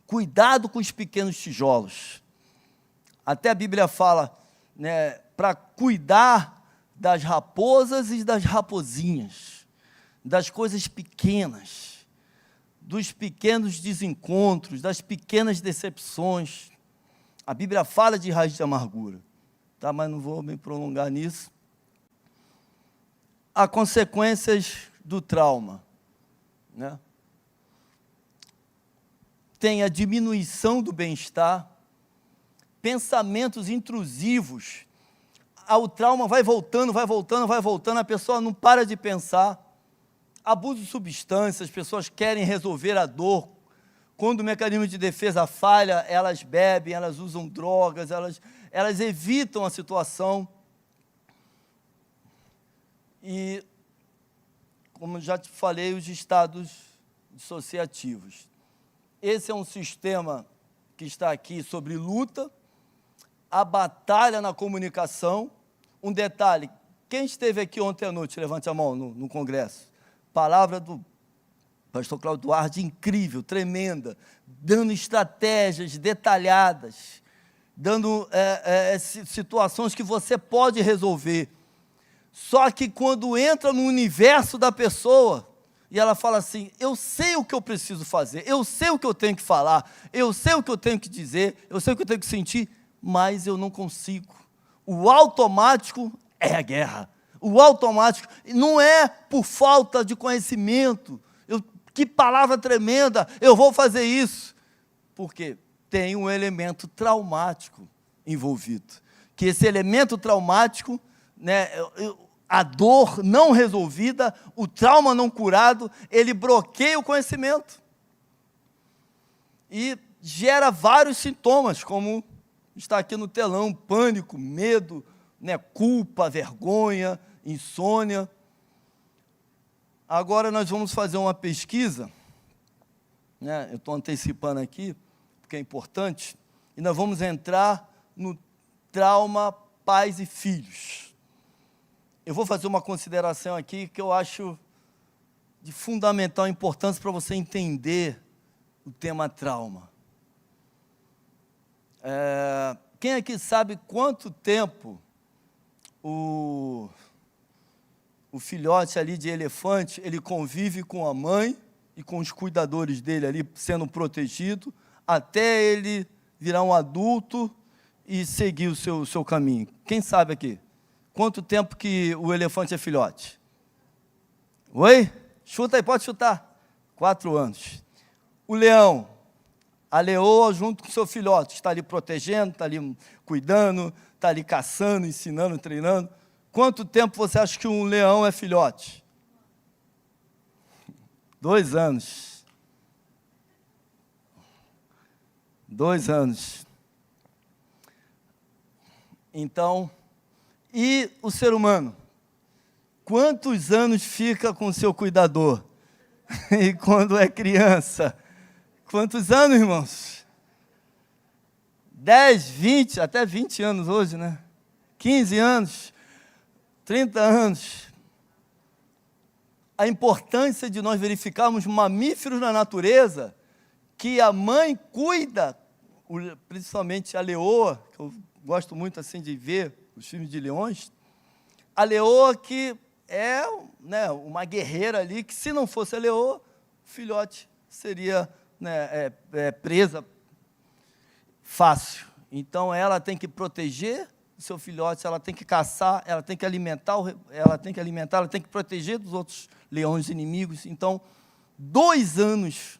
cuidado com os pequenos tijolos. Até a Bíblia fala, né, para cuidar das raposas e das raposinhas, das coisas pequenas, dos pequenos desencontros, das pequenas decepções. A Bíblia fala de raiz de amargura, tá? Mas não vou me prolongar nisso. Há consequências do trauma, né? Tem a diminuição do bem-estar, pensamentos intrusivos. O trauma vai voltando, a pessoa não para de pensar. Abuso de substâncias, as pessoas querem resolver a dor. Quando o mecanismo de defesa falha, elas bebem, elas usam drogas, elas evitam a situação. E, como já te falei, os estados dissociativos. Esse é um sistema que está aqui sobre luta, a batalha na comunicação. Um detalhe, quem esteve aqui ontem à noite, levante a mão no congresso. Palavra do pastor Cláudio Duarte, incrível, tremenda, dando estratégias detalhadas, dando situações que você pode resolver. Só que quando entra no universo da pessoa, e ela fala assim, eu sei o que eu preciso fazer, eu sei o que eu tenho que falar, eu sei o que eu tenho que dizer, eu sei o que eu tenho que sentir, mas eu não consigo. O automático é a guerra. O automático não é por falta de conhecimento. Que palavra tremenda, eu vou fazer isso. Porque tem um elemento traumático envolvido. Que esse elemento traumático, né, a dor não resolvida, o trauma não curado, ele bloqueia o conhecimento. E gera vários sintomas, como está aqui no telão, pânico, medo, né, culpa, vergonha, insônia. Agora nós vamos fazer uma pesquisa, né, eu estou antecipando aqui, porque é importante, e nós vamos entrar no trauma pais e filhos. Eu vou fazer uma consideração aqui que eu acho de fundamental importância para você entender o tema trauma. Quem aqui sabe quanto tempo o filhote ali de elefante, ele convive com a mãe e com os cuidadores dele ali, sendo protegido, até ele virar um adulto e seguir o seu caminho? Quem sabe aqui? Quanto tempo que o elefante é filhote? Oi? Chuta aí, pode chutar. 4 anos. O leão, a leoa junto com o seu filhote, está ali protegendo, está ali cuidando, está ali caçando, ensinando, treinando. Quanto tempo você acha que um leão é filhote? 2 anos. 2 anos. Então, e o ser humano? Quantos anos fica com o seu cuidador? E quando é criança? Quantos anos, irmãos? 10, 20, até 20 anos hoje, né? 15 anos, 30 anos. A importância de nós verificarmos mamíferos na natureza, que a mãe cuida, principalmente a leoa, que eu gosto muito assim de ver os filmes de leões, a leoa que é, né, uma guerreira ali, que se não fosse a leoa, o filhote seria, né, presa fácil. Então ela tem que proteger o seu filhote, ela tem que caçar, ela tem que alimentar, ela tem que proteger dos outros leões inimigos. Então, 2 anos,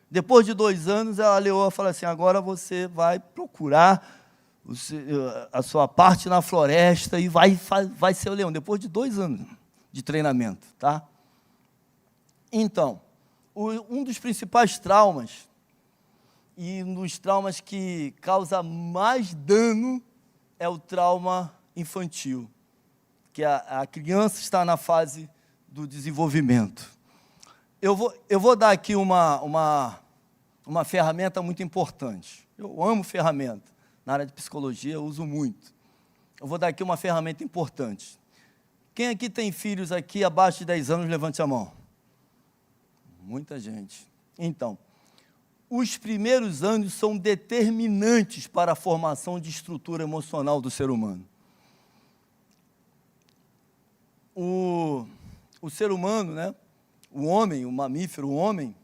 depois de 2 anos, a leoa fala assim, agora você vai procurar a sua parte na floresta e vai ser o leão, depois de 2 anos de treinamento, tá? Então, um dos principais traumas, e um dos traumas que causa mais dano, é o trauma infantil, que a criança está na fase do desenvolvimento. Eu vou dar aqui uma ferramenta muito importante. Eu amo ferramenta. Na área de psicologia, eu uso muito. Eu vou dar aqui uma ferramenta importante, Quem aqui tem filhos aqui abaixo de 10 anos, levante a mão. Muita gente. Então, os primeiros anos são determinantes para a formação de estrutura emocional do ser humano. O ser humano, né? O homem, o mamífero, o homem,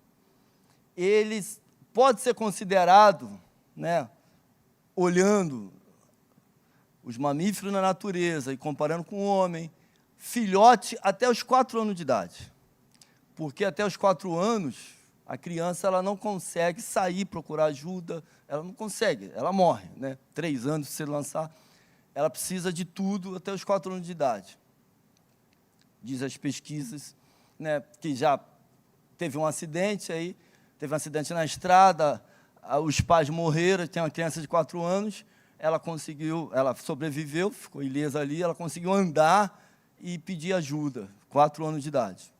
ele pode ser considerado, né, olhando os mamíferos na natureza e comparando com o homem, filhote até os 4 anos de idade. Porque até os 4 anos, a criança ela não consegue sair, procurar ajuda, ela não consegue, ela morre, né? 3 anos, se lançar, ela precisa de tudo até os 4 anos de idade. Diz as pesquisas, né, que já teve um acidente aí, teve um acidente na estrada, os pais morreram, tem uma criança de 4 anos, ela sobreviveu, ficou ilesa ali, ela conseguiu andar e pedir ajuda, 4 anos de idade.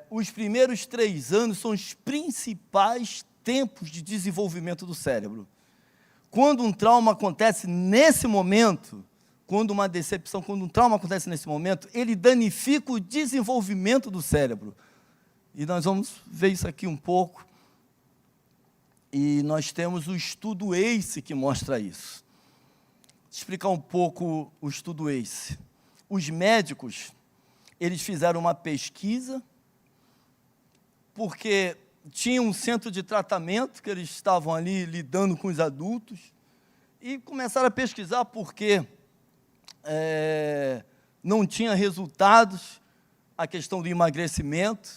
Os primeiros 3 anos são os principais tempos de desenvolvimento do cérebro. Quando um trauma acontece nesse momento, quando uma decepção, quando um trauma acontece nesse momento, ele danifica o desenvolvimento do cérebro. E nós vamos ver isso aqui um pouco. E nós temos o estudo ACE que mostra isso. Vou explicar um pouco o estudo ACE. Os médicos, eles fizeram uma pesquisa, porque tinha um centro de tratamento, que eles estavam ali lidando com os adultos, e começaram a pesquisar por quê. Não tinha resultados, a questão do emagrecimento,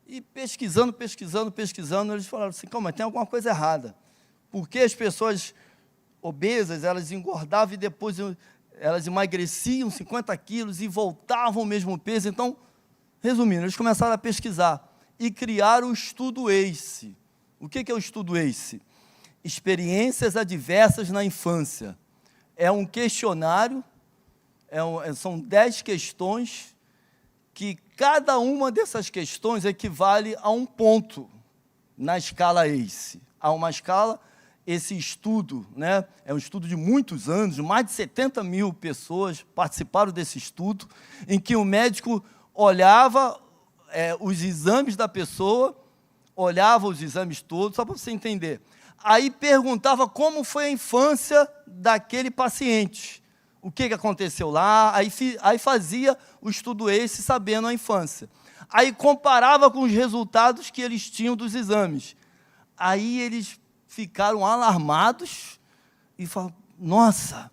e pesquisando, eles falaram assim, calma, tem alguma coisa errada, porque as pessoas obesas, elas engordavam e depois elas emagreciam 50 quilos e voltavam ao mesmo peso. Então, resumindo, eles começaram a pesquisar e criaram o estudo ACE. O que é o estudo ACE? Experiências adversas na infância. É um questionário, são 10 questões, que cada uma dessas questões equivale a um ponto na escala ACE. Há uma escala, esse estudo, né, é um estudo de muitos anos, mais de 70 mil pessoas participaram desse estudo, em que o médico olhava os exames da pessoa, olhava os exames todos, só para você entender. Aí perguntava como foi a infância daquele paciente. O que aconteceu lá, aí fazia o estudo ACE sabendo a infância. Aí comparava com os resultados que eles tinham dos exames. Aí eles ficaram alarmados e falaram, nossa,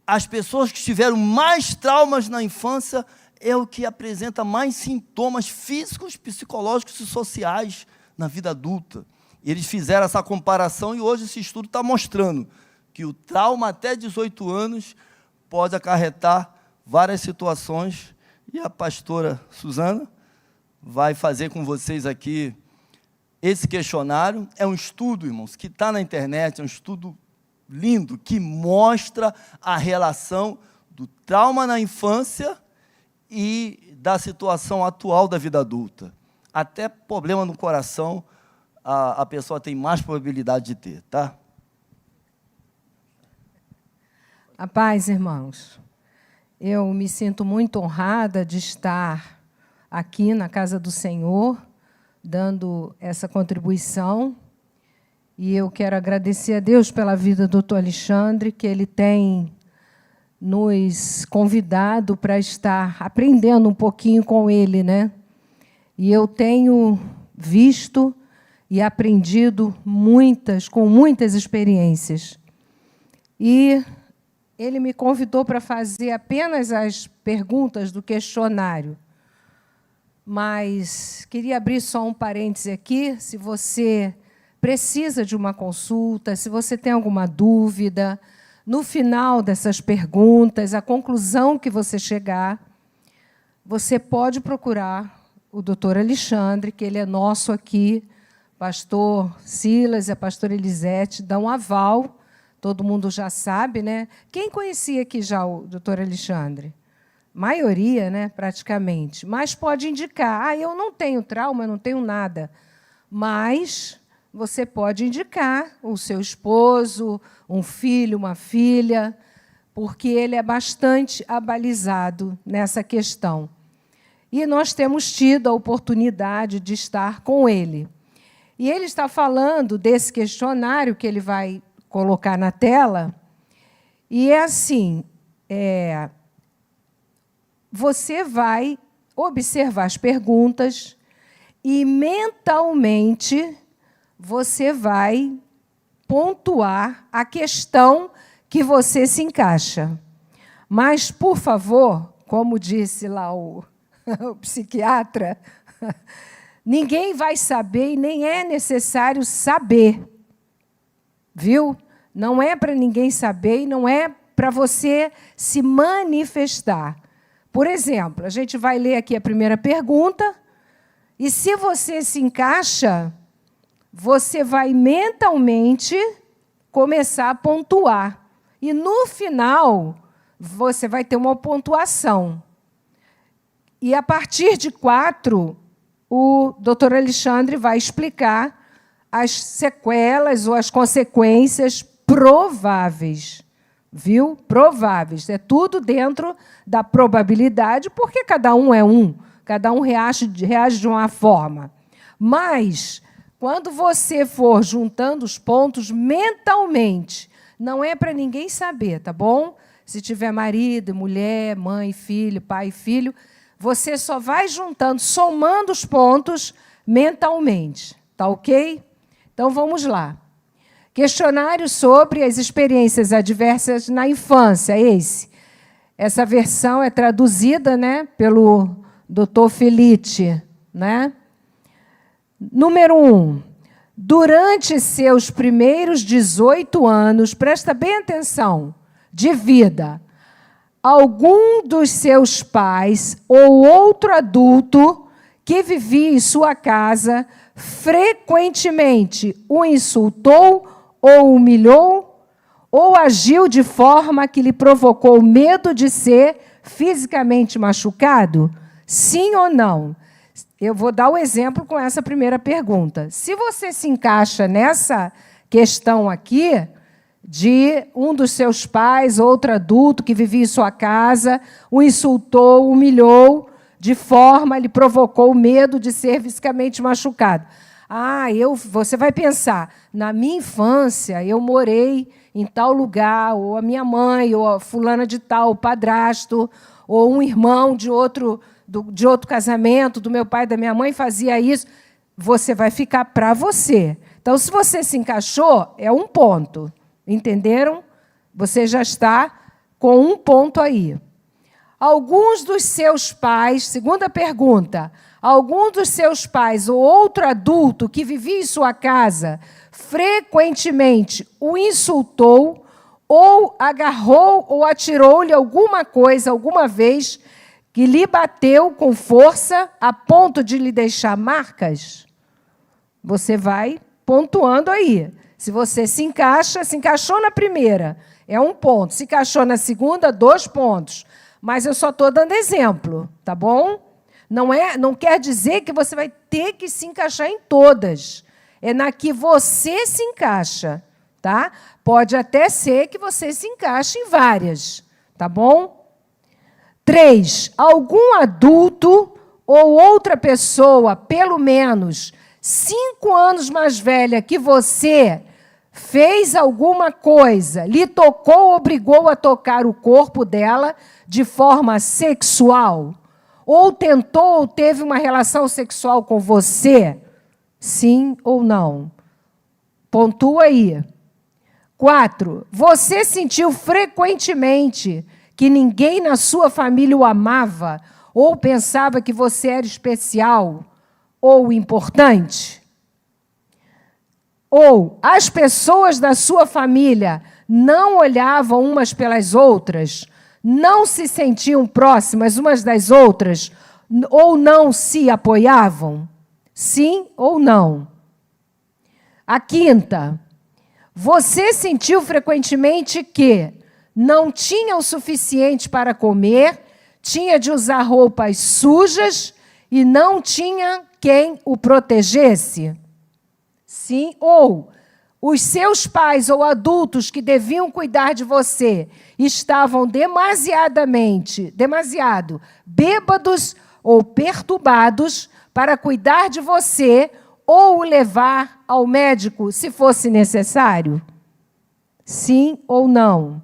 as pessoas que tiveram mais traumas na infância é o que apresenta mais sintomas físicos, psicológicos e sociais na vida adulta. Eles fizeram essa comparação e hoje esse estudo está mostrando que o trauma até 18 anos pode acarretar várias situações, e a pastora Suzana vai fazer com vocês aqui esse questionário. É um estudo, irmãos, que está na internet, é um estudo lindo, que mostra a relação do trauma na infância e da situação atual da vida adulta. Até problema no coração, a pessoa tem mais probabilidade de ter, tá? A paz, irmãos. Eu me sinto muito honrada de estar aqui na casa do Senhor, dando essa contribuição. E eu quero agradecer a Deus pela vida do Dr. Alexandre, que ele tem nos convidado para estar aprendendo um pouquinho com ele, né? E eu tenho visto e aprendido com muitas experiências. E ele me convidou para fazer apenas as perguntas do questionário. Mas queria abrir só um parêntese aqui, se você precisa de uma consulta, se você tem alguma dúvida, no final dessas perguntas, a conclusão que você chegar, você pode procurar o Dr. Alexandre, que ele é nosso aqui, pastor Silas e a pastora Elisete, dão um aval. Todo mundo já sabe, né? Quem conhecia aqui já o Dr. Alexandre? Maioria, né? Praticamente. Mas pode indicar, eu não tenho trauma, eu não tenho nada. Mas você pode indicar o seu esposo, um filho, uma filha, porque ele é bastante abalizado nessa questão. E nós temos tido a oportunidade de estar com ele. E ele está falando desse questionário que ele vai colocar na tela, e é assim, você vai observar as perguntas e, mentalmente, você vai pontuar a questão que você se encaixa. Mas, por favor, como disse lá o psiquiatra, ninguém vai saber e nem é necessário saber. Viu? Não é para ninguém saber e não é para você se manifestar. Por exemplo, a gente vai ler aqui a primeira pergunta, e se você se encaixa, você vai mentalmente começar a pontuar. E, no final, você vai ter uma pontuação. E, a partir de 4, o doutor Alexandre vai explicar as sequelas ou as consequências prováveis. Viu? Prováveis. É tudo dentro da probabilidade, porque cada um é um, cada um reage de uma forma. Mas, quando você for juntando os pontos mentalmente, não é para ninguém saber, tá bom? Se tiver marido, mulher, mãe, filho, pai e filho, você só vai juntando, somando os pontos mentalmente. Tá ok? Então, vamos lá. Questionário sobre as experiências adversas na infância, Essa versão é traduzida, né, pelo Dr. Felice, né? Número 1. Durante seus primeiros 18 anos, presta bem atenção, de vida, algum dos seus pais ou outro adulto que vivia em sua casa frequentemente o insultou ou humilhou, ou agiu de forma que lhe provocou medo de ser fisicamente machucado? Sim ou não? Eu vou dar o exemplo com essa primeira pergunta. Se você se encaixa nessa questão aqui, de um dos seus pais, outro adulto que vivia em sua casa, o insultou, humilhou, de forma lhe provocou medo de ser fisicamente machucado. Você vai pensar, na minha infância, eu morei em tal lugar, ou a minha mãe, ou a fulana de tal, o padrasto, ou um irmão de outro casamento, do meu pai e da minha mãe, fazia isso. Você vai ficar para você. Então, se você se encaixou, é um ponto. Entenderam? Você já está com um ponto aí. Alguns dos seus pais, segunda pergunta, algum dos seus pais ou outro adulto que vivia em sua casa frequentemente o insultou ou agarrou ou atirou-lhe alguma coisa alguma vez que lhe bateu com força a ponto de lhe deixar marcas? Você vai pontuando aí. Se você se encaixou na primeira, é um ponto. Se encaixou na segunda, 2 pontos. Mas eu só estou dando exemplo, tá bom? Não quer dizer que você vai ter que se encaixar em todas. É na que você se encaixa, tá? Pode até ser que você se encaixe em várias, tá bom? 3. Algum adulto ou outra pessoa, pelo menos 5 anos mais velha que você, fez alguma coisa, lhe tocou, obrigou a tocar o corpo dela de forma sexual, ou tentou ou teve uma relação sexual com você? Sim ou não? Pontua aí. 4. Você sentiu frequentemente que ninguém na sua família o amava ou pensava que você era especial ou importante? Ou as pessoas da sua família não olhavam umas pelas outras, não se sentiam próximas umas das outras, ou não se apoiavam? Sim ou não? A 5ª, você sentiu frequentemente que não tinha o suficiente para comer, tinha de usar roupas sujas e não tinha quem o protegesse? Sim, ou os seus pais ou adultos que deviam cuidar de você estavam demasiado bêbados ou perturbados para cuidar de você ou o levar ao médico se fosse necessário? Sim ou não?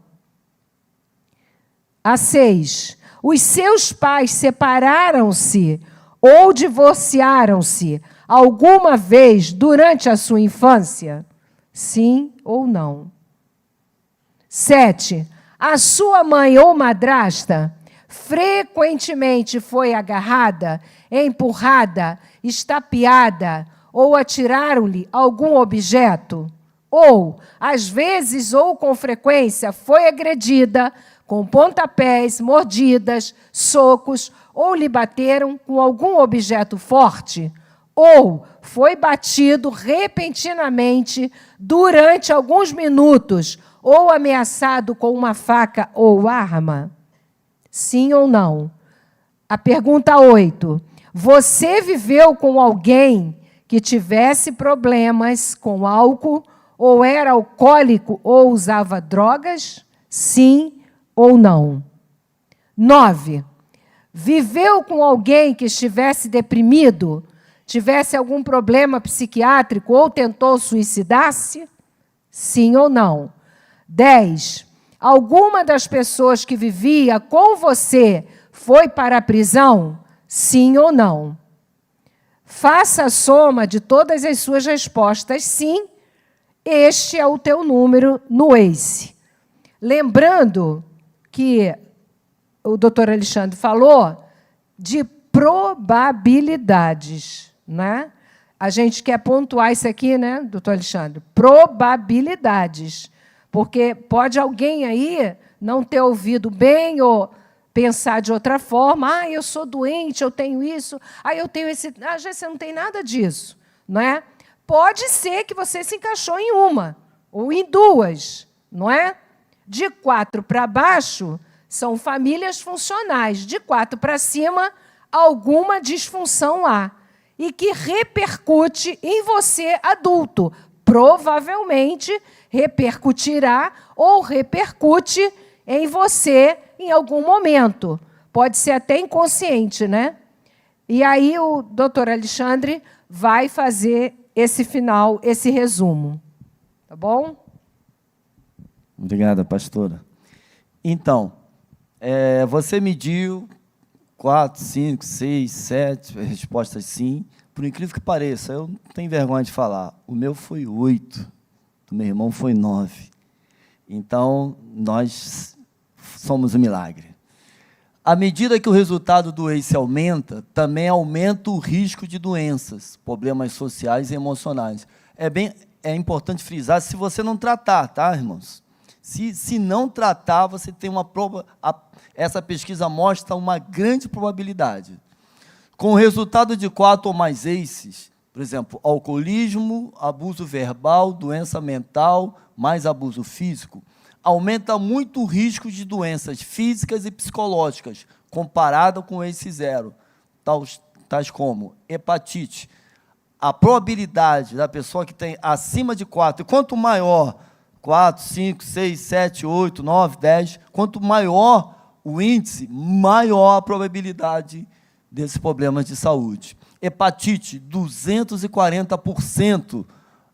A 6. Os seus pais separaram-se ou divorciaram-se alguma vez durante a sua infância? Sim ou não? 7. A sua mãe ou madrasta frequentemente foi agarrada, empurrada, estapeada ou atiraram-lhe algum objeto? Ou, às vezes ou com frequência, foi agredida com pontapés, mordidas, socos, ou lhe bateram com algum objeto forte? Ou foi batido repentinamente durante alguns minutos, ou ameaçado com uma faca ou arma? Sim ou não? A pergunta 8. Você viveu com alguém que tivesse problemas com álcool, ou era alcoólico, ou usava drogas? Sim ou não? 9. Viveu com alguém que estivesse deprimido, tivesse algum problema psiquiátrico ou tentou suicidar-se? Sim ou não? 10. Alguma das pessoas que vivia com você foi para a prisão? Sim ou não? Faça a soma de todas as suas respostas sim. Este é o teu número no Waze. Lembrando que o doutor Alexandre falou de probabilidades, né? A gente quer pontuar isso aqui, né, doutor Alexandre? Probabilidades. Porque pode alguém aí não ter ouvido bem ou pensar de outra forma. Ah, eu sou doente, eu tenho isso. Ah, eu tenho esse... Ah, já você não tem nada disso, não é? Pode ser que você se encaixou em uma ou em duas, não é? De 4 para baixo, são famílias funcionais. De 4 para cima, alguma disfunção há. E que repercute em você, adulto. Provavelmente repercutirá ou repercute em você em algum momento. Pode ser até inconsciente, né? E aí o doutor Alexandre vai fazer esse final, esse resumo. Tá bom? Obrigada, pastora. Então, você mediu 4, 5, 6, 7, respostas sim. Por incrível que pareça, eu não tenho vergonha de falar. O meu foi 8, do meu irmão foi 9. Então, nós somos um milagre. À medida que o resultado do ACE aumenta, também aumenta o risco de doenças, problemas sociais e emocionais. É importante frisar, se você não tratar, tá, irmãos? Se não tratar, você tem uma prova. Essa pesquisa mostra uma grande probabilidade. Com o resultado de 4 ou mais ACEs, por exemplo, alcoolismo, abuso verbal, doença mental, mais abuso físico, aumenta muito o risco de doenças físicas e psicológicas, comparado com o ACE 0, tais como hepatite. A probabilidade da pessoa que tem acima de 4, e quanto maior, 4, 5, 6, 7, 8, 9, 10, quanto maior o índice, maior a probabilidade desses problemas de saúde. Hepatite, 240%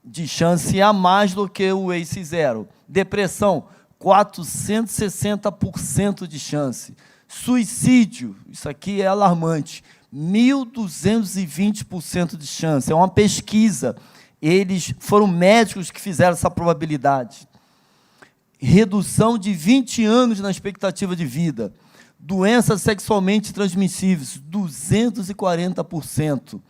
de chance a mais do que o ACE 0. Depressão, 460% de chance. Suicídio, isso aqui é alarmante, 1.220% de chance. É uma pesquisa. Eles foram médicos que fizeram essa probabilidade. Redução de 20 anos na expectativa de vida. Doenças sexualmente transmissíveis, 240%.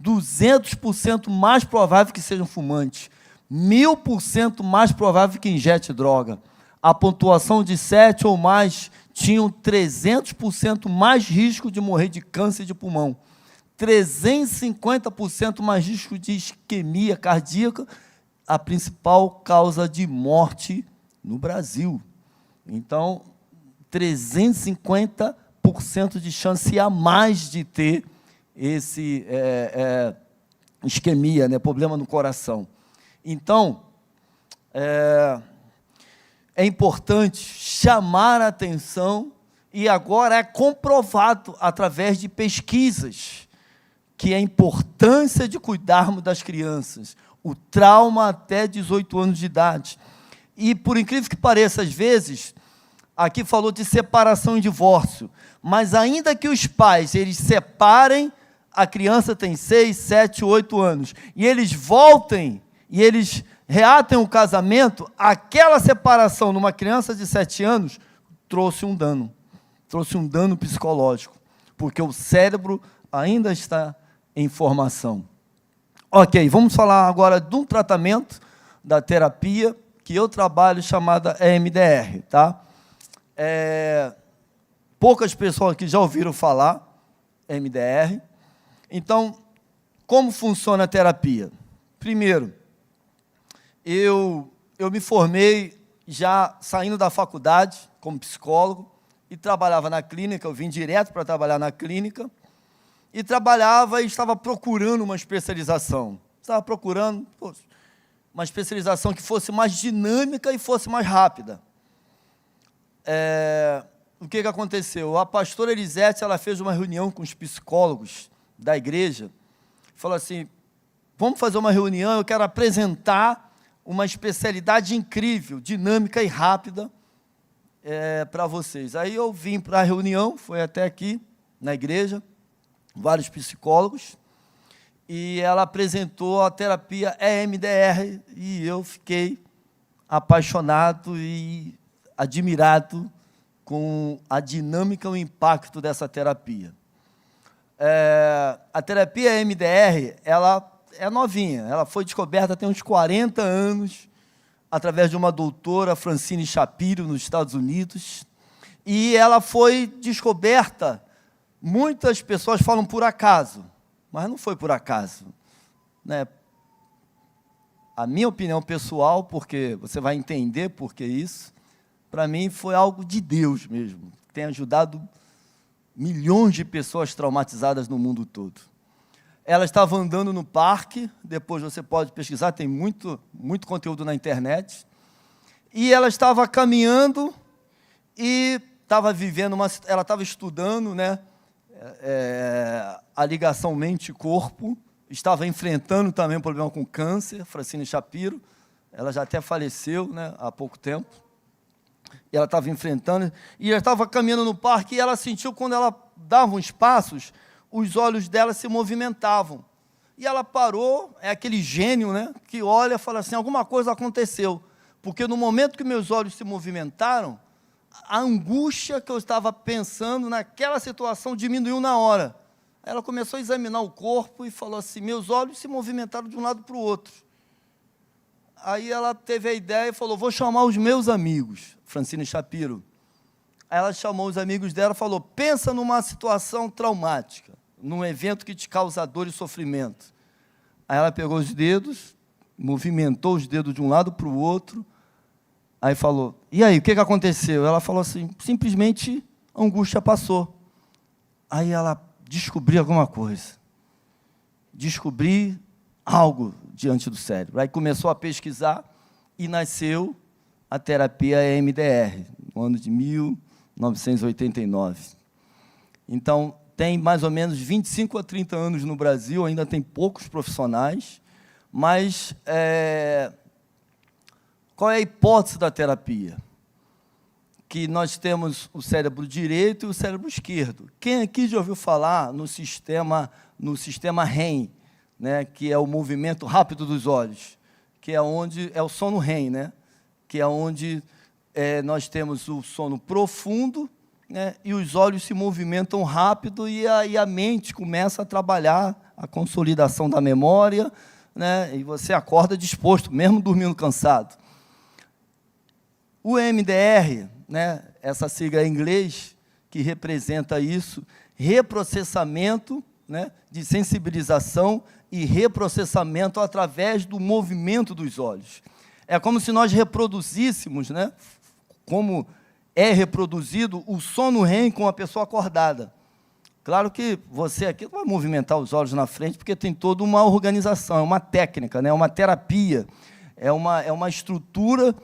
200% mais provável que sejam fumantes. 1000% mais provável que injete droga. A pontuação de 7 ou mais tinham 300% mais risco de morrer de câncer de pulmão. 350% mais risco de isquemia cardíaca, a principal causa de morte no Brasil. Então, 350% de chance a mais de ter esse isquemia, né, problema no coração. Então, é importante chamar a atenção, e agora é comprovado através de pesquisas que a importância de cuidarmos das crianças, o trauma até 18 anos de idade. E, por incrível que pareça, às vezes, aqui falou de separação e divórcio, mas ainda que os pais eles separem, a criança tem 6, 7, 8 anos, e eles voltem, e eles reatem o casamento, aquela separação numa criança de 7 anos trouxe um dano psicológico, porque o cérebro ainda está em formação. Ok, vamos falar agora de um tratamento da terapia que eu trabalho, chamada EMDR, tá? Poucas pessoas aqui já ouviram falar EMDR. Então, como funciona a terapia? Primeiro, eu me formei já saindo da faculdade como psicólogo e trabalhava na clínica. Eu vim direto para trabalhar na clínica e trabalhava e estava procurando uma especialização. Estava procurando uma especialização que fosse mais dinâmica e fosse mais rápida. O que aconteceu? A pastora Elisete, ela fez uma reunião com os psicólogos da igreja, falou assim: vamos fazer uma reunião, eu quero apresentar uma especialidade incrível, dinâmica e rápida para vocês. Aí eu vim para a reunião, foi até aqui, na igreja, vários psicólogos, e ela apresentou a terapia EMDR, e eu fiquei apaixonado e admirado com a dinâmica e o impacto dessa terapia. A terapia EMDR, ela é novinha, ela foi descoberta tem uns 40 anos, através de uma doutora, Francine Shapiro, nos Estados Unidos, e ela foi descoberta, muitas pessoas falam por acaso, mas não foi por acaso, né? A minha opinião pessoal, porque você vai entender por que isso, para mim foi algo de Deus mesmo, tem ajudado milhões de pessoas traumatizadas no mundo todo. Ela estava andando no parque, depois você pode pesquisar, tem muito conteúdo na internet, e ela estava caminhando e estava vivendo ela estava estudando, né, a ligação mente-corpo, estava enfrentando também um problema com câncer, Francine Shapiro, ela já até faleceu, né, há pouco tempo, e ela estava enfrentando, e ela estava caminhando no parque, e ela sentiu, quando ela dava uns passos, os olhos dela se movimentavam. E ela parou, é aquele gênio, né, que olha e fala assim, alguma coisa aconteceu, porque no momento que meus olhos se movimentaram, a angústia que eu estava pensando naquela situação diminuiu na hora. Aí ela começou a examinar o corpo e falou assim, meus olhos se movimentaram de um lado para o outro. Aí ela teve a ideia e falou, vou chamar os meus amigos, Francine Shapiro. Aí ela chamou os amigos dela e falou, pensa numa situação traumática, num evento que te causa dor e sofrimento. Aí ela pegou os dedos, movimentou os dedos de um lado para o outro, aí falou, e aí, o que aconteceu? Ela falou assim, simplesmente a angústia passou. Aí ela descobriu alguma coisa, descobri algo diante do cérebro. Aí começou a pesquisar e nasceu a terapia EMDR, no ano de 1989. Então, tem mais ou menos 25 a 30 anos no Brasil, ainda tem poucos profissionais, mas qual é a hipótese da terapia? Que nós temos o cérebro direito e o cérebro esquerdo. Quem aqui já ouviu falar no sistema REM, né, que é o movimento rápido dos olhos, que é onde é o sono REM, né, que é onde nós temos o sono profundo, né, e os olhos se movimentam rápido e a mente começa a trabalhar a consolidação da memória, né, e você acorda disposto, mesmo dormindo cansado. O EMDR, né, essa sigla em inglês, que representa isso, reprocessamento, né, de sensibilização e reprocessamento através do movimento dos olhos. É como se nós reproduzíssemos, né, como é reproduzido o sono REM com a pessoa acordada. Claro que você aqui não vai movimentar os olhos na frente, porque tem toda uma organização, é uma técnica, né, uma terapia. É uma estrutura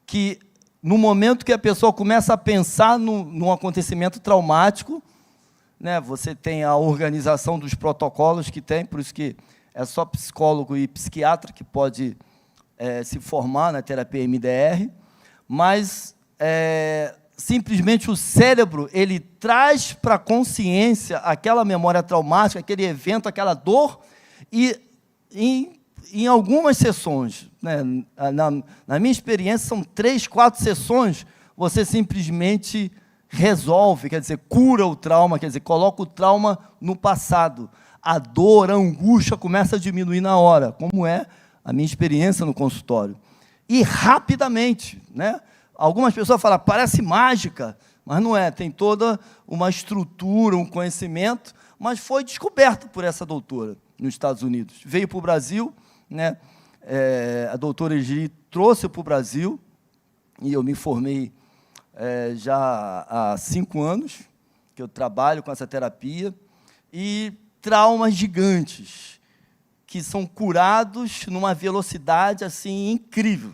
que, no momento que a pessoa começa a pensar num acontecimento traumático, né, você tem a organização dos protocolos que tem, por isso que é só psicólogo e psiquiatra que pode se formar na terapia MDR, mas simplesmente o cérebro ele traz para a consciência aquela memória traumática, aquele evento, aquela dor, e em algumas sessões, né, na minha experiência, são 3, 4 sessões, você simplesmente resolve, quer dizer, cura o trauma, quer dizer, coloca o trauma no passado. A dor, a angústia começa a diminuir na hora, como é a minha experiência no consultório. E rapidamente, né? Algumas pessoas falam, parece mágica, mas não é, tem toda uma estrutura, um conhecimento, mas foi descoberto por essa doutora nos Estados Unidos. Veio para o Brasil, né? A doutora Egiri trouxe para o Brasil, e eu me formei já há 5 anos, que eu trabalho com essa terapia, e traumas gigantes, que são curados numa velocidade assim incrível.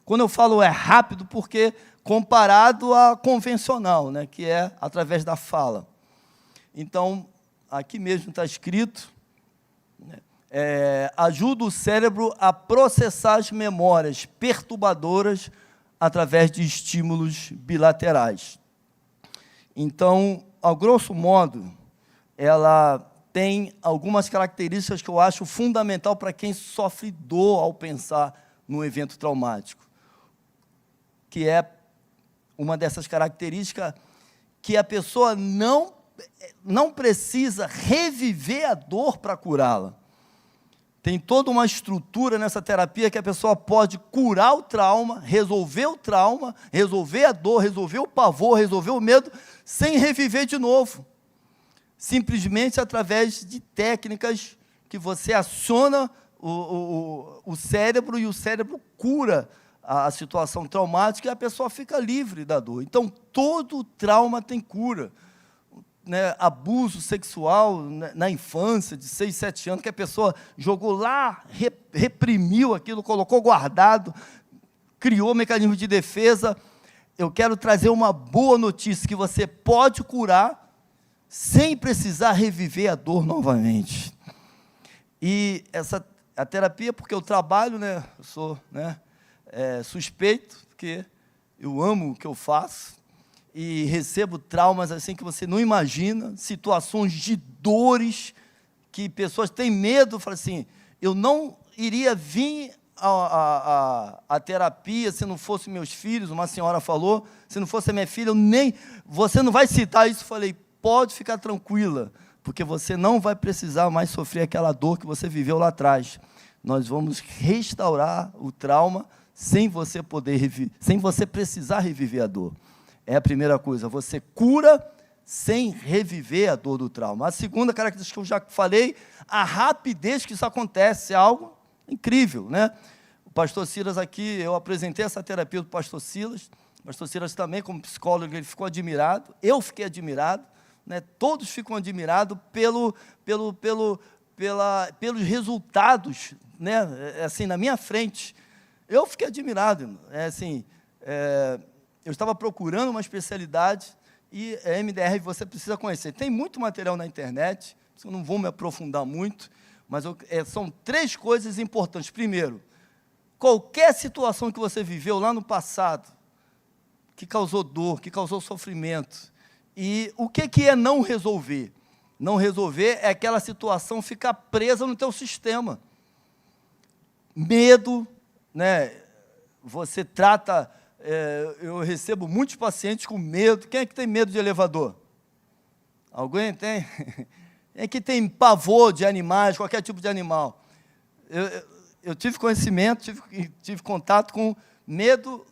Quando eu falo rápido, porque comparado à convencional, né, que é através da fala. Então, aqui mesmo está escrito, né, ajuda o cérebro a processar as memórias perturbadoras através de estímulos bilaterais. Então, a grosso modo, ela tem algumas características que eu acho fundamental para quem sofre dor ao pensar num evento traumático, que é uma dessas características que a pessoa não precisa reviver a dor para curá-la. Tem toda uma estrutura nessa terapia que a pessoa pode curar o trauma, resolver a dor, resolver o pavor, resolver o medo, sem reviver de novo. Simplesmente através de técnicas que você aciona o cérebro, e o cérebro cura a situação traumática e a pessoa fica livre da dor. Então, todo trauma tem cura. Né, abuso sexual na infância, de 6, 7 anos, que a pessoa jogou lá, reprimiu aquilo, colocou guardado, criou mecanismo de defesa. Eu quero trazer uma boa notícia, que você pode curar sem precisar reviver a dor novamente. E a terapia, porque eu trabalho, né, eu sou, né, suspeito, porque eu amo o que eu faço, e recebo traumas assim que você não imagina, situações de dores, que pessoas têm medo, falam assim, eu não iria vir à terapia se não fosse meus filhos, uma senhora falou, se não fosse a minha filha, você não vai citar isso. Eu falei, pode ficar tranquila, porque você não vai precisar mais sofrer aquela dor que você viveu lá atrás. Nós vamos restaurar o trauma sem você precisar reviver a dor. É a primeira coisa, você cura sem reviver a dor do trauma. A segunda característica que eu já falei, a rapidez que isso acontece, é algo incrível, né? O pastor Silas aqui, eu apresentei essa terapia do pastor Silas, o pastor Silas também, como psicólogo, ele ficou admirado, eu fiquei admirado, né? Todos ficam admirados pelos resultados, né? Assim, na minha frente. Eu fiquei admirado, eu estava procurando uma especialidade, e a MDR você precisa conhecer. Tem muito material na internet, eu não vou me aprofundar muito, mas são 3 coisas importantes. Primeiro, qualquer situação que você viveu lá no passado, que causou dor, que causou sofrimento, e o que é não resolver? Não resolver é aquela situação ficar presa no teu sistema. Medo, né? Você trata... eu recebo muitos pacientes com medo. Quem é que tem medo de elevador? Alguém tem? Quem é que tem pavor de animais, qualquer tipo de animal? Eu tive conhecimento, tive contato com medo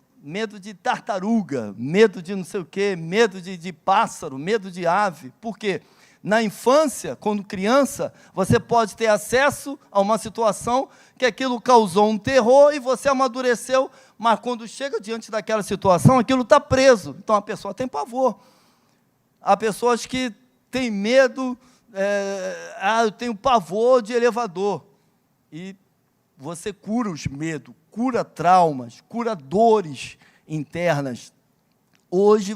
de tartaruga, medo de não sei o quê, medo de pássaro, medo de ave. Por quê? Na infância, quando criança, você pode ter acesso a uma situação que aquilo causou um terror e você amadureceu, mas quando chega diante daquela situação, aquilo está preso. Então, a pessoa tem pavor. Há pessoas que têm medo, eu tenho pavor de elevador. E você cura os medos, cura traumas, cura dores internas. Hoje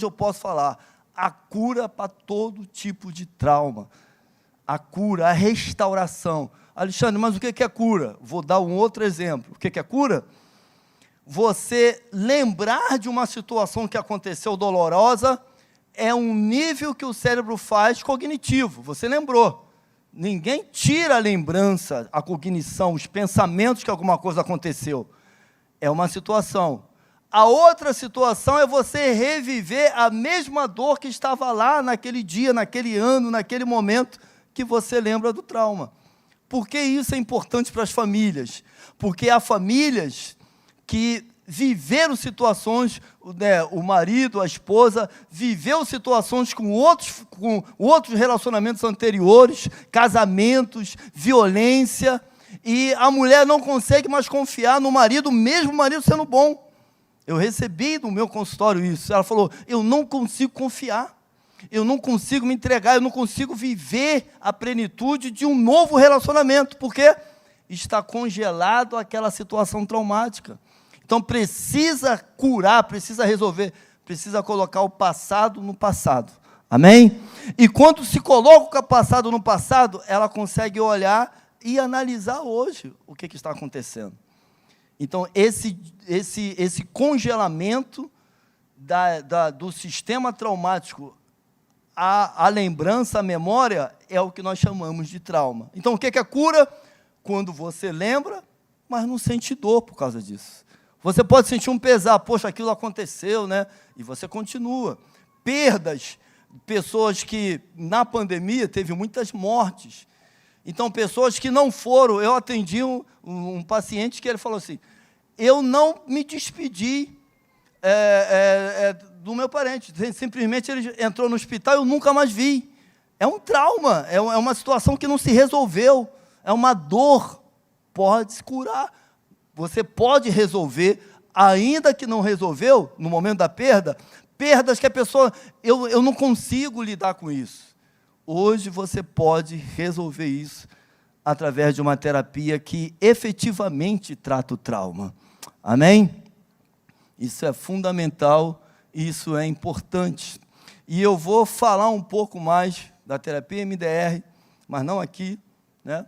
eu posso falar, a cura para todo tipo de trauma. A cura, a restauração. Alexandre, mas o que é cura? Vou dar um outro exemplo. O que é cura? Você lembrar de uma situação que aconteceu dolorosa é um nível que o cérebro faz cognitivo. Você lembrou. Ninguém tira a lembrança, a cognição, os pensamentos que alguma coisa aconteceu. É uma situação. A outra situação é você reviver a mesma dor que estava lá naquele dia, naquele ano, naquele momento que você lembra do trauma. Por que isso é importante para as famílias? Porque há famílias que viveram situações, né, o marido, a esposa, viveu situações com outros relacionamentos anteriores, casamentos, violência, e a mulher não consegue mais confiar no marido, mesmo o marido sendo bom. Eu recebi no meu consultório isso. Ela falou, eu não consigo confiar, eu não consigo me entregar, eu não consigo viver a plenitude de um novo relacionamento, porque está congelado aquela situação traumática. Então, precisa curar, precisa resolver, precisa colocar o passado no passado. Amém? E quando se coloca o passado no passado, ela consegue olhar e analisar hoje o que está acontecendo. Então, esse congelamento do sistema traumático, a lembrança, a memória, é o que nós chamamos de trauma. Então, o que é cura? Quando você lembra, mas não sente dor por causa disso. Você pode sentir um pesar, poxa, aquilo aconteceu, né? E você continua. Perdas, pessoas que, na pandemia, teve muitas mortes. Então, pessoas que não foram, eu atendi um paciente que ele falou assim, eu não me despedi do meu parente, simplesmente ele entrou no hospital e eu nunca mais vi. É um trauma, é uma situação que não se resolveu, é uma dor, pode se curar. Você pode resolver, ainda que não resolveu, no momento da perda, perdas que a pessoa, eu não consigo lidar com isso. Hoje você pode resolver isso através de uma terapia que efetivamente trata o trauma. Amém? Isso é fundamental, isso é importante. E eu vou falar um pouco mais da terapia MDR, mas não aqui, né?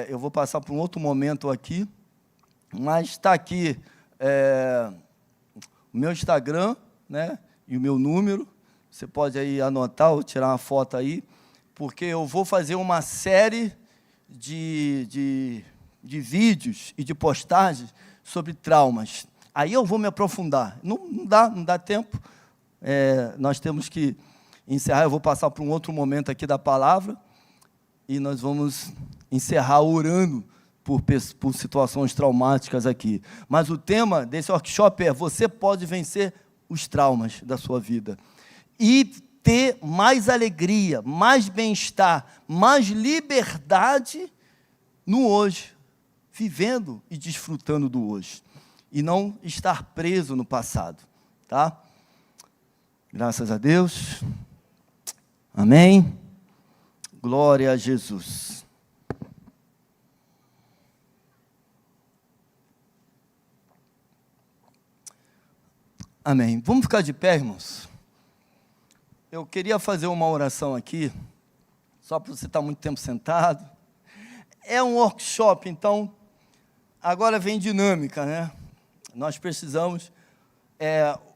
Eu vou passar para um outro momento aqui, mas está aqui o meu Instagram, né? E o meu número. Você pode aí anotar ou tirar uma foto aí, porque eu vou fazer uma série de vídeos e de postagens sobre traumas. Aí eu vou me aprofundar. Não dá tempo. Nós temos que encerrar. Eu vou passar para um outro momento aqui da palavra e nós vamos encerrar orando por situações traumáticas aqui. Mas o tema desse workshop é: você pode vencer os traumas da sua vida e ter mais alegria, mais bem-estar, mais liberdade no hoje, vivendo e desfrutando do hoje, e não estar preso no passado, tá? Graças a Deus. Amém. Glória a Jesus. Amém. Vamos ficar de pé, irmãos? Eu queria fazer uma oração aqui, só para você estar muito tempo sentado. É um workshop, então, agora vem dinâmica, né? Nós precisamos...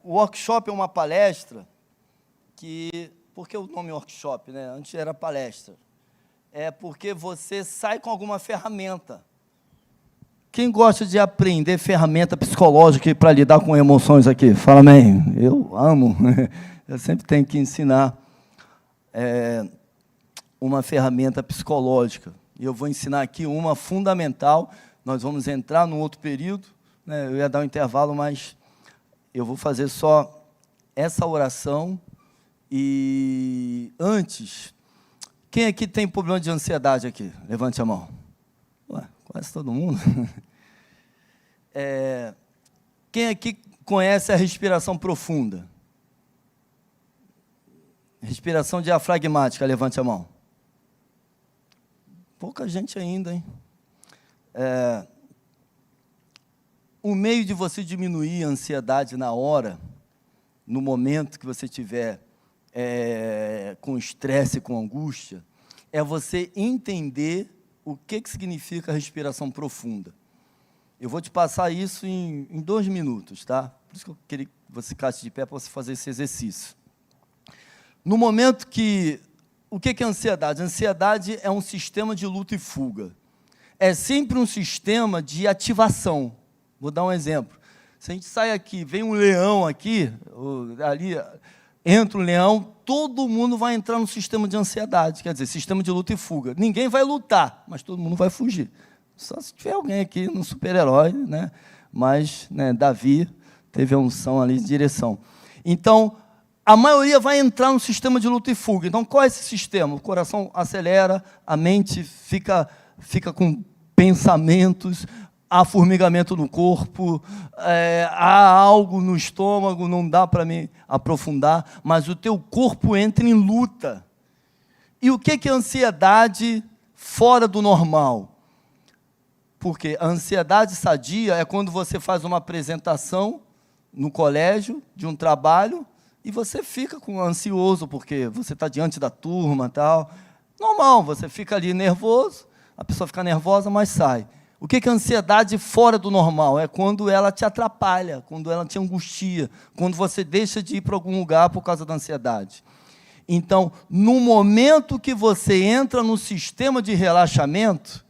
o workshop é uma palestra que... Por que o nome workshop, né? Antes era palestra. É porque você sai com alguma ferramenta. Quem gosta de aprender ferramenta psicológica para lidar com emoções aqui? Fala, amém. Eu amo. Eu sempre tenho que ensinar uma ferramenta psicológica. E eu vou ensinar aqui uma fundamental. Nós vamos entrar num outro período, né? Eu ia dar um intervalo, mas eu vou fazer só essa oração. E antes, quem aqui tem problema de ansiedade aqui? Levante a mão. Ué, quase todo mundo. Quem aqui conhece a respiração profunda? Respiração diafragmática, levante a mão. Pouca gente ainda, hein? O meio de você diminuir a ansiedade na hora, no momento que você tiver com estresse, com angústia, é você entender o que significa respiração profunda. Eu vou te passar isso em 2 minutos, tá? Por isso que eu queria que você ficasse de pé para você fazer esse exercício. No momento que... O que é ansiedade? Ansiedade é um sistema de luta e fuga. É sempre um sistema de ativação. Vou dar um exemplo. Se a gente sai aqui, vem um leão aqui, ali entra um leão, todo mundo vai entrar no sistema de ansiedade, quer dizer, sistema de luta e fuga. Ninguém vai lutar, mas todo mundo vai fugir. Só se tiver alguém aqui, um super-herói, né? Mas, né, Davi teve a unção ali de direção. Então, a maioria vai entrar no sistema de luta e fuga. Então, qual é esse sistema? O coração acelera, a mente fica com pensamentos, há formigamento no corpo, há algo no estômago, não dá para me aprofundar, mas o teu corpo entra em luta. E o que é ansiedade fora do normal? Porque a ansiedade sadia é quando você faz uma apresentação no colégio, de um trabalho, e você fica ansioso, porque você está diante da turma e tal. Normal, você fica ali nervoso, a pessoa fica nervosa, mas sai. O que é ansiedade fora do normal? É quando ela te atrapalha, quando ela te angustia, quando você deixa de ir para algum lugar por causa da ansiedade. Então, no momento que você entra no sistema de relaxamento,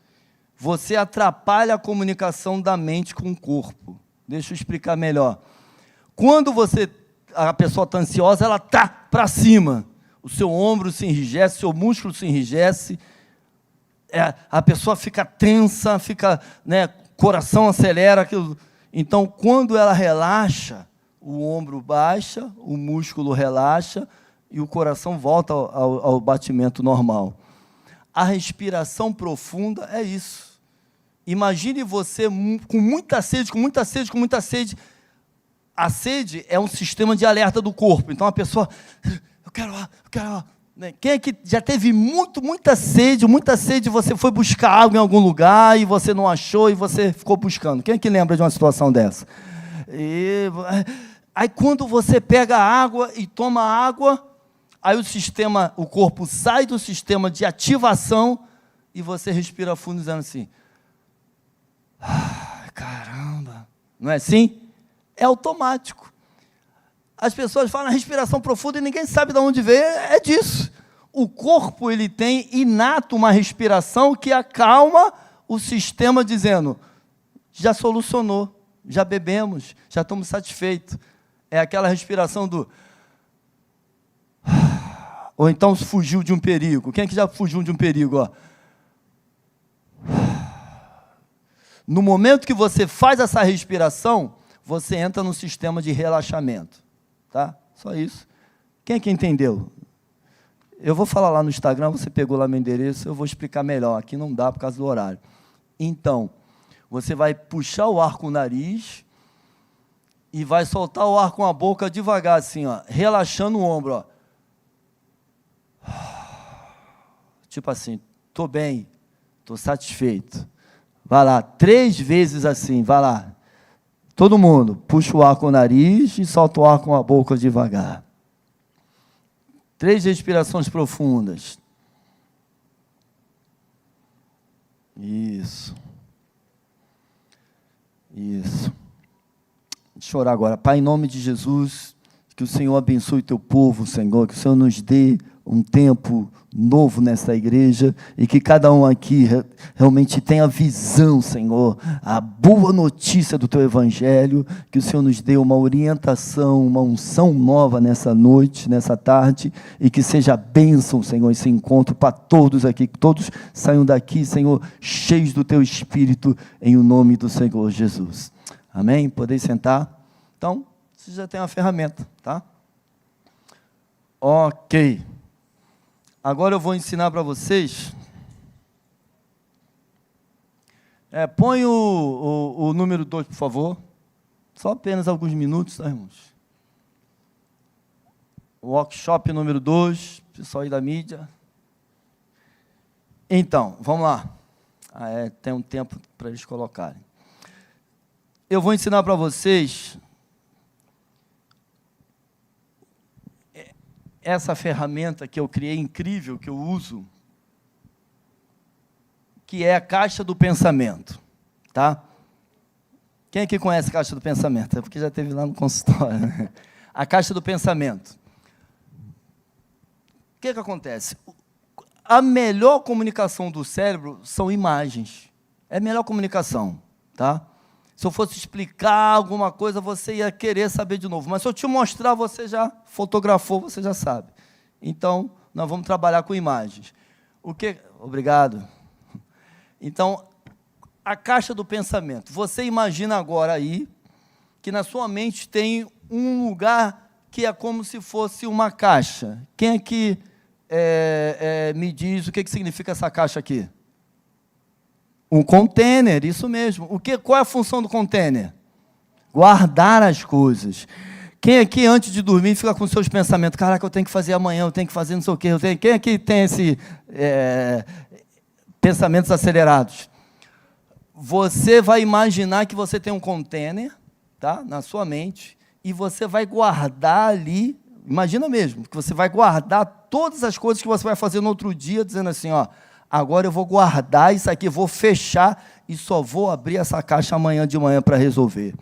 você atrapalha a comunicação da mente com o corpo. Deixa eu explicar melhor. Quando a pessoa está ansiosa, ela está para cima. O seu ombro se enrijece, o seu músculo se enrijece, a pessoa fica tensa, coração acelera. Aquilo. Então, quando ela relaxa, o ombro baixa, o músculo relaxa e o coração volta ao batimento normal. A respiração profunda é isso. Imagine você com muita sede, com muita sede, com muita sede. A sede é um sistema de alerta do corpo. Então, a pessoa, eu quero ar. Quem é que já teve muita sede, você foi buscar água em algum lugar e você não achou e você ficou buscando? Quem é que lembra de uma situação dessa? Aí quando você pega a água e toma água, aí o corpo sai do sistema de ativação e você respira fundo dizendo assim, caramba, não é assim? É automático. As pessoas falam respiração profunda e ninguém sabe de onde veio, é disso. O corpo ele tem inato uma respiração que acalma o sistema dizendo, já solucionou, já bebemos, já estamos satisfeitos. É aquela respiração do... Ou então fugiu de um perigo. Quem é que já fugiu de um perigo? Ó? No momento que você faz essa respiração, você entra no sistema de relaxamento. Tá? Só isso. Quem é que entendeu? Eu vou falar lá no Instagram, você pegou lá meu endereço, eu vou explicar melhor. Aqui não dá por causa do horário. Então, você vai puxar o ar com o nariz e vai soltar o ar com a boca devagar, assim, ó, relaxando o ombro. Ó. Tipo assim, estou bem, estou satisfeito. Vai lá, 3 vezes assim, vai lá. Todo mundo, puxa o ar com o nariz e solta o ar com a boca devagar. 3 respirações profundas. Isso. Isso. Deixa eu orar agora. Pai, em nome de Jesus, que o Senhor abençoe o teu povo, Senhor, que o Senhor nos dê um tempo novo nessa igreja e que cada um aqui realmente tenha visão, Senhor, a boa notícia do teu evangelho, que o Senhor nos dê uma orientação, uma unção nova nessa noite, nessa tarde, e que seja bênção, Senhor, esse encontro para todos aqui, que todos saiam daqui, Senhor, cheios do teu Espírito, em o nome do Senhor Jesus. Amém? Podem sentar? Então, você já tem uma ferramenta, tá? Ok. Agora eu vou ensinar para vocês. Põe o número 2, por favor. Só apenas alguns minutos, tá, irmãos? Workshop número 2, pessoal aí da mídia. Então, vamos lá. tem um tempo para eles colocarem. Eu vou ensinar para vocês essa ferramenta que eu criei, incrível, que eu uso, que é a caixa do pensamento, tá? Quem aqui conhece a caixa do pensamento? É porque já teve lá no consultório, né? A caixa do pensamento. O que acontece? A melhor comunicação do cérebro são imagens. É a melhor comunicação, tá? Se eu fosse explicar alguma coisa, você ia querer saber de novo. Mas se eu te mostrar, você já fotografou, você já sabe. Então, nós vamos trabalhar com imagens. Obrigado. Então, a caixa do pensamento. Você imagina agora aí que na sua mente tem um lugar que é como se fosse uma caixa. Quem aqui me diz o que significa essa caixa aqui? Um container, isso mesmo. Qual é a função do container? Guardar as coisas. Quem aqui, antes de dormir, fica com seus pensamentos, caraca, eu tenho que fazer amanhã, eu tenho que fazer não sei o quê. Quem aqui tem esse pensamentos acelerados? Você vai imaginar que você tem um container, tá, na sua mente, e você vai guardar ali, imagina mesmo, que você vai guardar todas as coisas que você vai fazer no outro dia, dizendo assim, ó, agora eu vou guardar isso aqui, vou fechar e só vou abrir essa caixa amanhã de manhã para resolver.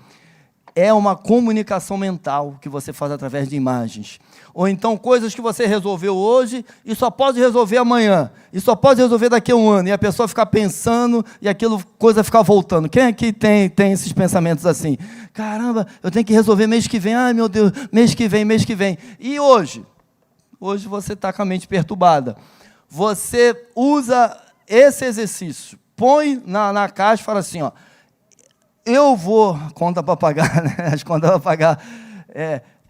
É uma comunicação mental que você faz através de imagens. Ou então coisas que você resolveu hoje e só pode resolver amanhã. E só pode resolver daqui a um ano. E a pessoa fica pensando e aquilo, coisa fica voltando. Quem aqui tem esses pensamentos assim? Caramba, eu tenho que resolver mês que vem. Ai, meu Deus, mês que vem, mês que vem. E hoje? Hoje você está com a mente perturbada. Você usa esse exercício. Põe na caixa e fala assim, ó. Eu vou, conta para pagar, né? As contas para pagar.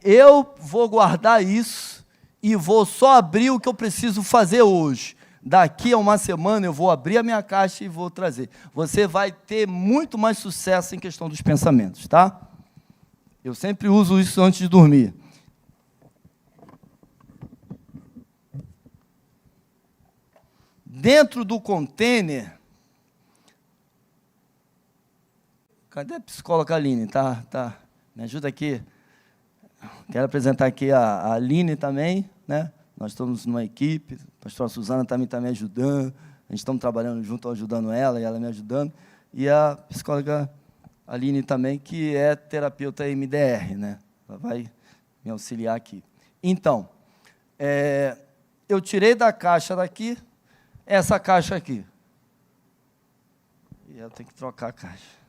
Eu vou guardar isso e vou só abrir o que eu preciso fazer hoje. Daqui a uma semana eu vou abrir a minha caixa e vou trazer. Você vai ter muito mais sucesso em questão dos pensamentos, tá? Eu sempre uso isso antes de dormir. Dentro do container... Cadê a psicóloga Aline? Tá. Me ajuda aqui. Quero apresentar aqui a Aline também, né? Nós estamos numa equipe, a pastora Suzana também está me ajudando, a gente estamos trabalhando junto, ajudando ela e ela me ajudando, e a psicóloga Aline também, que é terapeuta MDR, né? Ela vai me auxiliar aqui. Então, eu tirei da caixa daqui, essa caixa aqui. E eu tenho que trocar a caixa.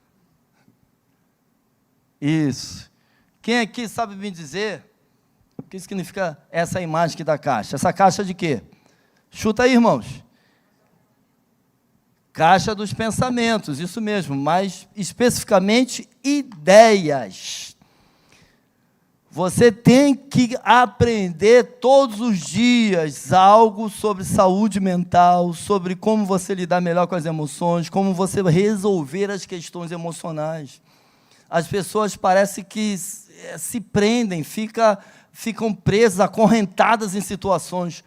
Isso. Quem aqui sabe me dizer o que significa essa imagem aqui da caixa? Essa caixa de quê? Chuta aí, irmãos. Caixa dos pensamentos, isso mesmo, mais especificamente ideias. Você tem que aprender todos os dias algo sobre saúde mental, sobre como você lidar melhor com as emoções, como você resolver as questões emocionais. As pessoas parecem que se prendem, ficam presas, acorrentadas em situações.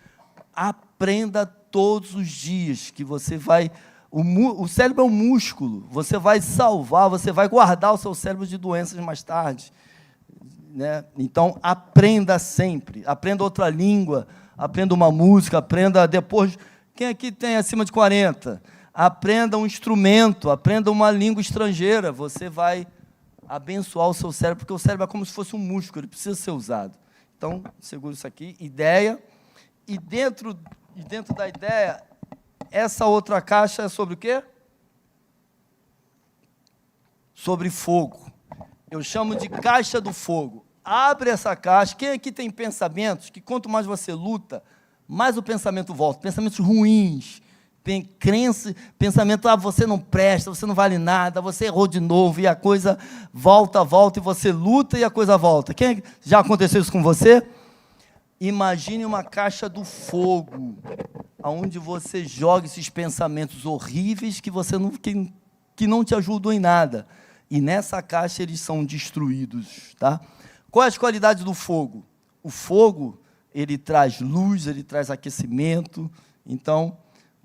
Aprenda todos os dias que você vai... O cérebro é um músculo, você vai salvar, você vai guardar o seu cérebro de doenças mais tarde. Né? Então, aprenda sempre. Aprenda outra língua, aprenda uma música, aprenda depois... Quem aqui tem acima de 40? Aprenda um instrumento, aprenda uma língua estrangeira. Você vai... abençoar o seu cérebro, porque o cérebro é como se fosse um músculo, ele precisa ser usado. Então, segura isso aqui, ideia, e dentro da ideia, essa outra caixa é sobre o quê? Sobre fogo. Eu chamo de caixa do fogo. Abre essa caixa. Quem aqui tem pensamentos que quanto mais você luta, mais o pensamento volta, pensamentos ruins, tem crença, pensamento, você não presta, você não vale nada, você errou de novo, e a coisa volta, e você luta e a coisa volta. Já aconteceu isso com você? Imagine uma caixa do fogo, onde você joga esses pensamentos horríveis que não te ajudam em nada. E nessa caixa eles são destruídos. Tá? Quais as qualidades do fogo? O fogo, ele traz luz, ele traz aquecimento. Então,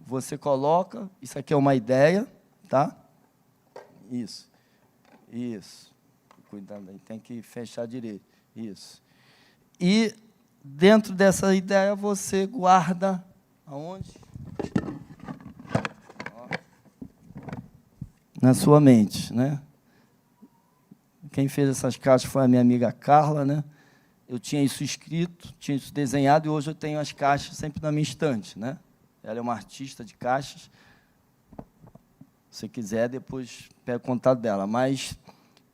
você coloca, isso aqui é uma ideia, tá? Isso. Cuidado aí, tem que fechar direito. Isso. E dentro dessa ideia você guarda aonde? Na sua mente, né? Quem fez essas caixas foi a minha amiga Carla, né? Eu tinha isso escrito, tinha isso desenhado, e hoje eu tenho as caixas sempre na minha estante, né? Ela é uma artista de caixas. Se quiser, depois pega o contato dela. Mas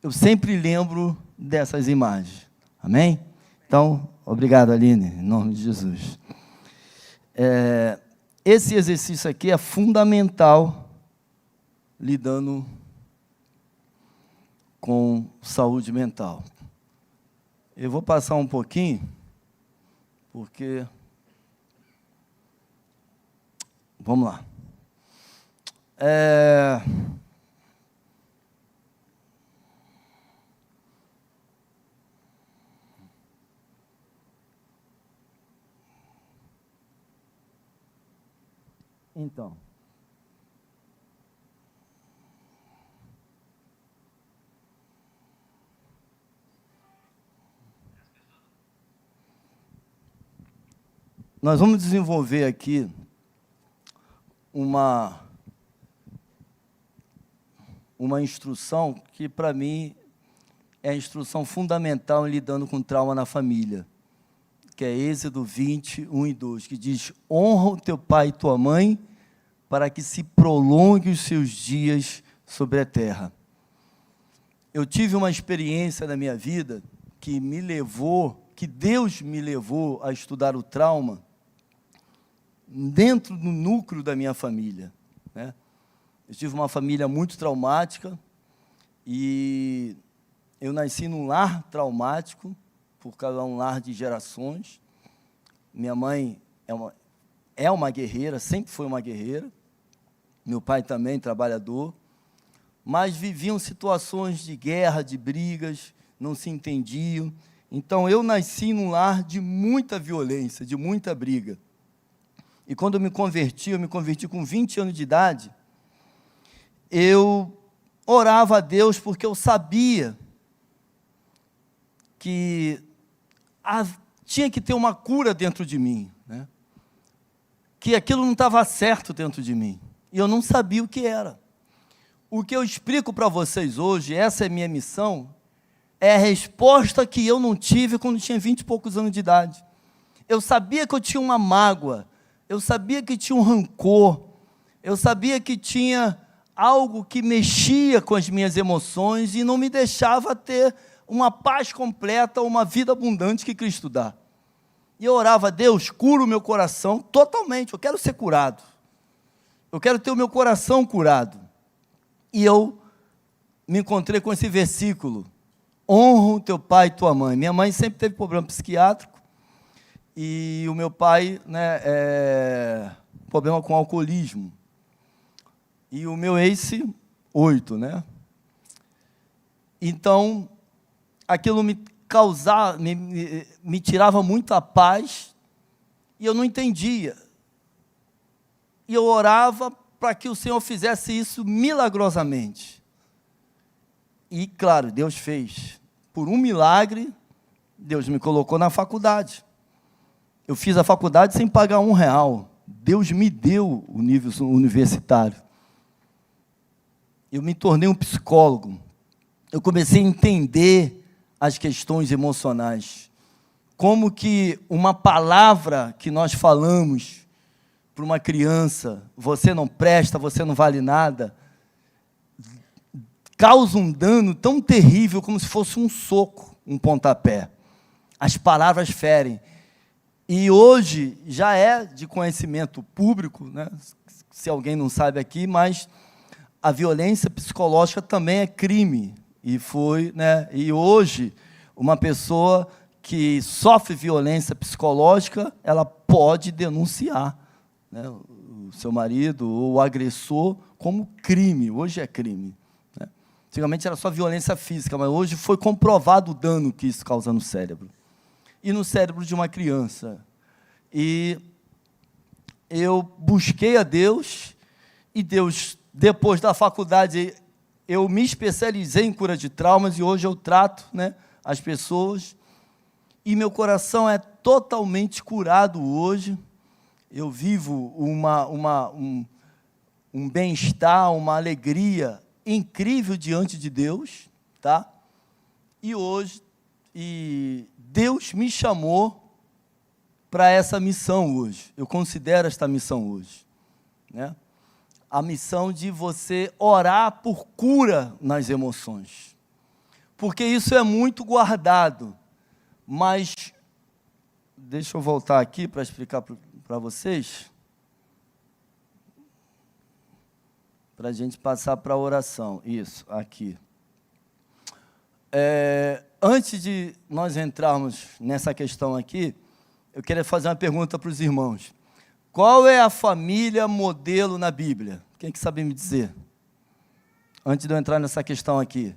eu sempre lembro dessas imagens. Amém? Então, obrigado, Aline, em nome de Jesus. Esse exercício aqui é fundamental lidando com saúde mental. Eu vou passar um pouquinho, porque... Vamos lá. Então, nós vamos desenvolver aqui uma instrução que, para mim, é a instrução fundamental em lidando com trauma na família, que é Êxodo 20, 1 e 2, que diz: honra o teu pai e tua mãe, para que se prolongue os seus dias sobre a terra. Eu tive uma experiência na minha vida que Deus me levou a estudar o trauma dentro do núcleo da minha família, né? Eu tive uma família muito traumática e eu nasci num lar traumático, por causa de um lar de gerações. Minha mãe é uma guerreira, sempre foi uma guerreira. Meu pai também, trabalhador. Mas viviam situações de guerra, de brigas, não se entendiam. Então, eu nasci num lar de muita violência, de muita briga. E quando eu me converti com 20 anos de idade, eu orava a Deus porque eu sabia que tinha que ter uma cura dentro de mim, né? Que aquilo não estava certo dentro de mim, e eu não sabia o que era. O que eu explico para vocês hoje, essa é a minha missão, é a resposta que eu não tive quando tinha 20 e poucos anos de idade. Eu sabia que eu tinha uma mágoa, eu sabia que tinha um rancor, eu sabia que tinha algo que mexia com as minhas emoções e não me deixava ter uma paz completa, uma vida abundante que Cristo dá. E eu orava a Deus: cura o meu coração totalmente, eu quero ser curado. Eu quero ter o meu coração curado. E eu me encontrei com esse versículo: honra o teu pai e tua mãe. Minha mãe sempre teve problema psiquiátrico, e o meu pai, né, problema com alcoolismo. E o meu ACE, 8, né? Então, aquilo me causava, me tirava muita paz, e eu não entendia. E eu orava para que o Senhor fizesse isso milagrosamente. E, claro, Deus fez. Por um milagre, Deus me colocou na faculdade. Eu fiz a faculdade sem pagar R$1. Deus me deu o nível universitário. Eu me tornei um psicólogo. Eu comecei a entender as questões emocionais. Como que uma palavra que nós falamos para uma criança, você não presta, você não vale nada, causa um dano tão terrível como se fosse um soco, um pontapé. As palavras ferem. E hoje já é de conhecimento público, né? Se alguém não sabe aqui, mas a violência psicológica também é crime. E foi, né? E hoje, uma pessoa que sofre violência psicológica, ela pode denunciar, né, o seu marido ou o agressor como crime. Hoje é crime, né? Antigamente era só violência física, mas hoje foi comprovado o dano que isso causa no cérebro. E no cérebro de uma criança. E eu busquei a Deus, e Deus, depois da faculdade, eu me especializei em cura de traumas, e hoje eu trato, né, as pessoas, e meu coração é totalmente curado hoje. Eu vivo um bem-estar, uma alegria incrível diante de Deus, tá? E hoje, Deus me chamou para essa missão hoje. Eu considero esta missão hoje, né? A missão de você orar por cura nas emoções. Porque isso é muito guardado. Mas, deixa eu voltar aqui para explicar para vocês, para a gente passar para a oração. Isso, aqui. Antes de nós entrarmos nessa questão aqui, eu queria fazer uma pergunta para os irmãos. Qual é a família modelo na Bíblia? Quem que sabe me dizer? Antes de eu entrar nessa questão aqui.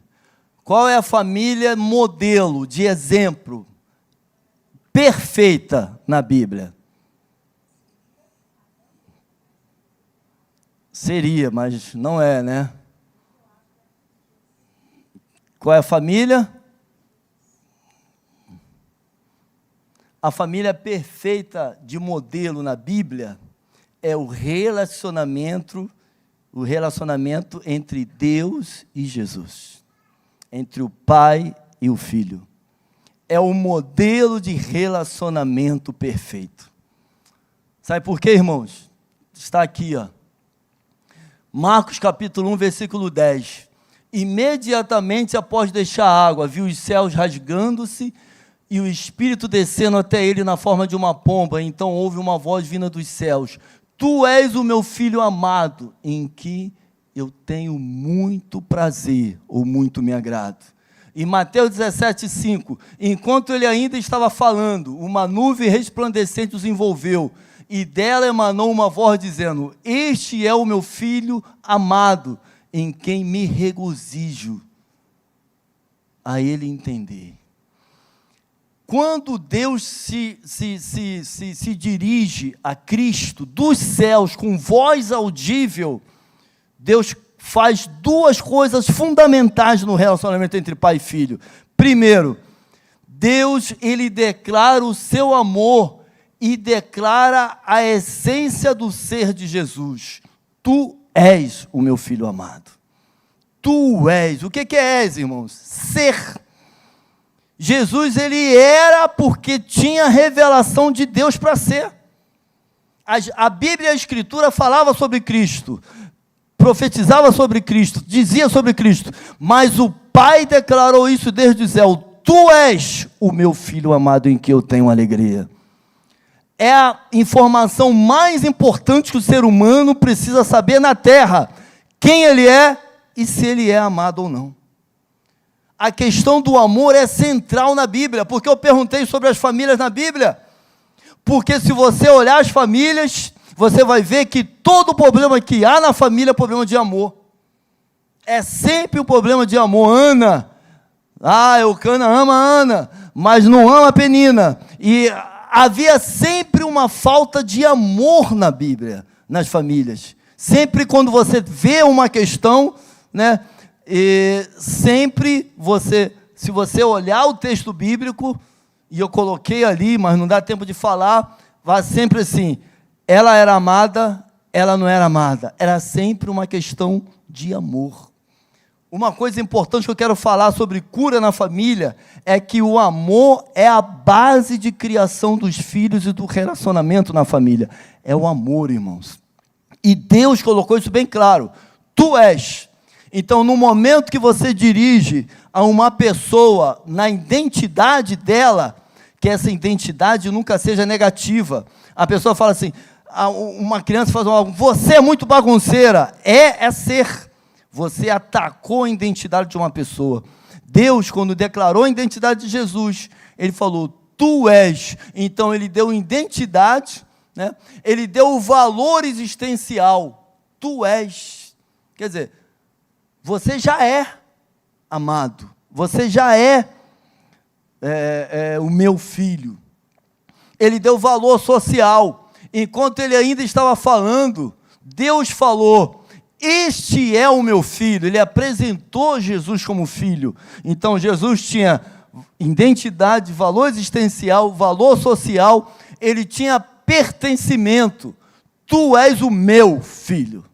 Qual é a família modelo, de exemplo, perfeita na Bíblia? Seria, mas não é, né? Qual é a família? A família perfeita de modelo na Bíblia é o relacionamento entre Deus e Jesus, entre o Pai e o Filho. É o modelo de relacionamento perfeito. Sabe por quê, irmãos? Está aqui, ó. Marcos capítulo 1, versículo 10. Imediatamente após deixar a água, viu os céus rasgando-se e o Espírito descendo até ele na forma de uma pomba. Então houve uma voz vinda dos céus: Tu és o meu Filho amado, em que eu tenho muito prazer, ou muito me agrado. Em Mateus 17:5, enquanto ele ainda estava falando, uma nuvem resplandecente os envolveu, e dela emanou uma voz dizendo: Este é o meu Filho amado, em quem me regozijo. A ele entender. Quando Deus se dirige a Cristo dos céus com voz audível, Deus faz duas coisas fundamentais no relacionamento entre pai e filho. Primeiro, Deus, ele declara o seu amor e declara a essência do ser de Jesus. Tu és o meu Filho amado. Tu és. O que és, irmãos? Ser. Jesus, ele era porque tinha revelação de Deus para ser. A Bíblia e a Escritura falava sobre Cristo, profetizava sobre Cristo, dizia sobre Cristo, mas o Pai declarou isso desde o céu: Tu és o meu Filho amado, em que eu tenho alegria. É a informação mais importante que o ser humano precisa saber na terra: quem ele é e se ele é amado ou não. A questão do amor é central na Bíblia. Porque eu perguntei sobre as famílias na Bíblia? Porque se você olhar as famílias, você vai ver que todo problema que há na família é problema de amor. É sempre um problema de amor. Ana, Eucana ama a Ana, mas não ama a Penina. E havia sempre uma falta de amor na Bíblia, nas famílias. Sempre quando você vê uma questão, né? E sempre se você olhar o texto bíblico, e eu coloquei ali, mas não dá tempo de falar, vai sempre assim: ela era amada, ela não era amada. Era sempre uma questão de amor. Uma coisa importante que eu quero falar sobre cura na família é que o amor é a base de criação dos filhos e do relacionamento na família. É o amor, irmãos. E Deus colocou isso bem claro: Tu és. Então, no momento que você dirige a uma pessoa na identidade dela, que essa identidade nunca seja negativa. A pessoa fala assim, uma criança faz algo: você é muito bagunceira. É ser. Você atacou a identidade de uma pessoa. Deus, quando declarou a identidade de Jesus, ele falou: Tu és. Então, ele deu identidade, né? Ele deu o valor existencial. Tu és. Quer dizer, você já é amado. Você já é o meu filho. Ele deu valor social. enquanto ele ainda estava falando, Deus falou: este é o meu filho. Ele apresentou Jesus como filho. Então Jesus tinha identidade, valor existencial, valor social, ele tinha pertencimento. Tu és o meu filho,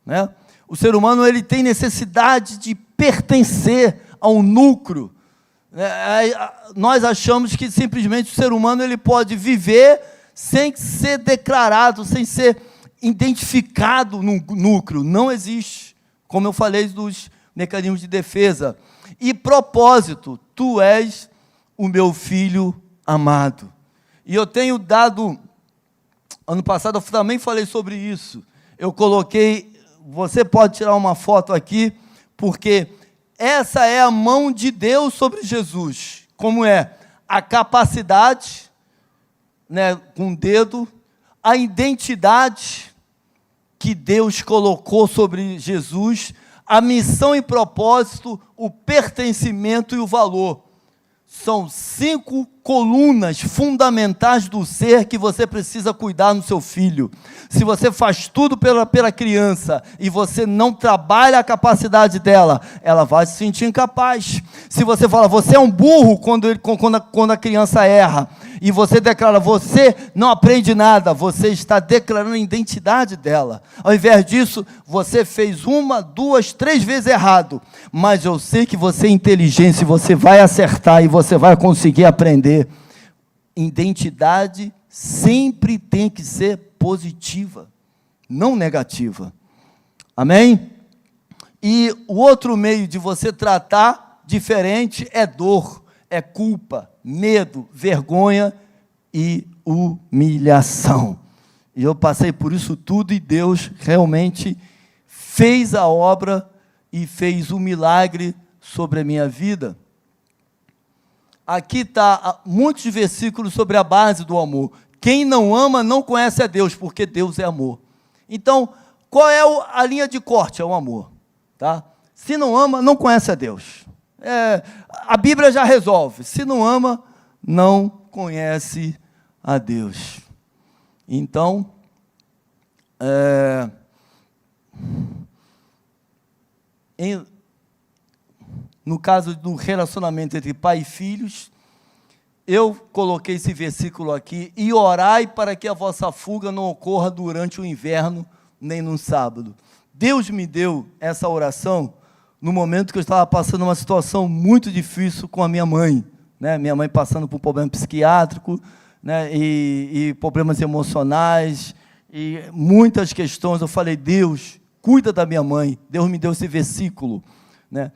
né? O ser humano, ele tem necessidade de pertencer a um núcleo. Nós achamos que simplesmente o ser humano ele pode viver sem ser declarado, sem ser identificado num núcleo. Não existe, como eu falei dos mecanismos de defesa. E propósito: tu és o meu filho amado. E eu tenho dado, ano passado eu também falei sobre isso, eu coloquei, você pode tirar uma foto aqui, porque essa é a mão de Deus sobre Jesus, como é a capacidade, né, com o dedo, a identidade que Deus colocou sobre Jesus, a missão e propósito, o pertencimento e o valor. São 5 colunas fundamentais do ser que você precisa cuidar no seu filho. Se você faz tudo pela criança e você não trabalha a capacidade dela, ela vai se sentir incapaz. Se você fala, você é um burro quando a criança erra, e você declara, você não aprende nada, você está declarando a identidade dela. Ao invés disso, você fez 1, 2, 3 vezes errado, mas eu sei que você é inteligente, você vai acertar e você vai conseguir aprender. Identidade sempre tem que ser positiva, não negativa. Amém? E o outro meio de você tratar diferente é dor, é culpa, medo, vergonha e humilhação. E eu passei por isso tudo e Deus realmente fez a obra e fez um milagre sobre a minha vida. Aqui está muitos versículos sobre a base do amor. Quem não ama não conhece a Deus, porque Deus é amor. Então, qual é a linha de corte? É o amor. Tá? Se não ama, não conhece a Deus. A Bíblia já resolve. Se não ama, não conhece a Deus. Então, no caso do relacionamento entre pai e filhos, eu coloquei esse versículo aqui: e orai para que a vossa fuga não ocorra durante o inverno, nem no sábado. Deus me deu essa oração no momento que eu estava passando uma situação muito difícil com a minha mãe, né? Minha mãe passando por um problema psiquiátrico, né? E problemas emocionais, e muitas questões. Eu falei, Deus, cuida da minha mãe. Deus me deu esse versículo, né?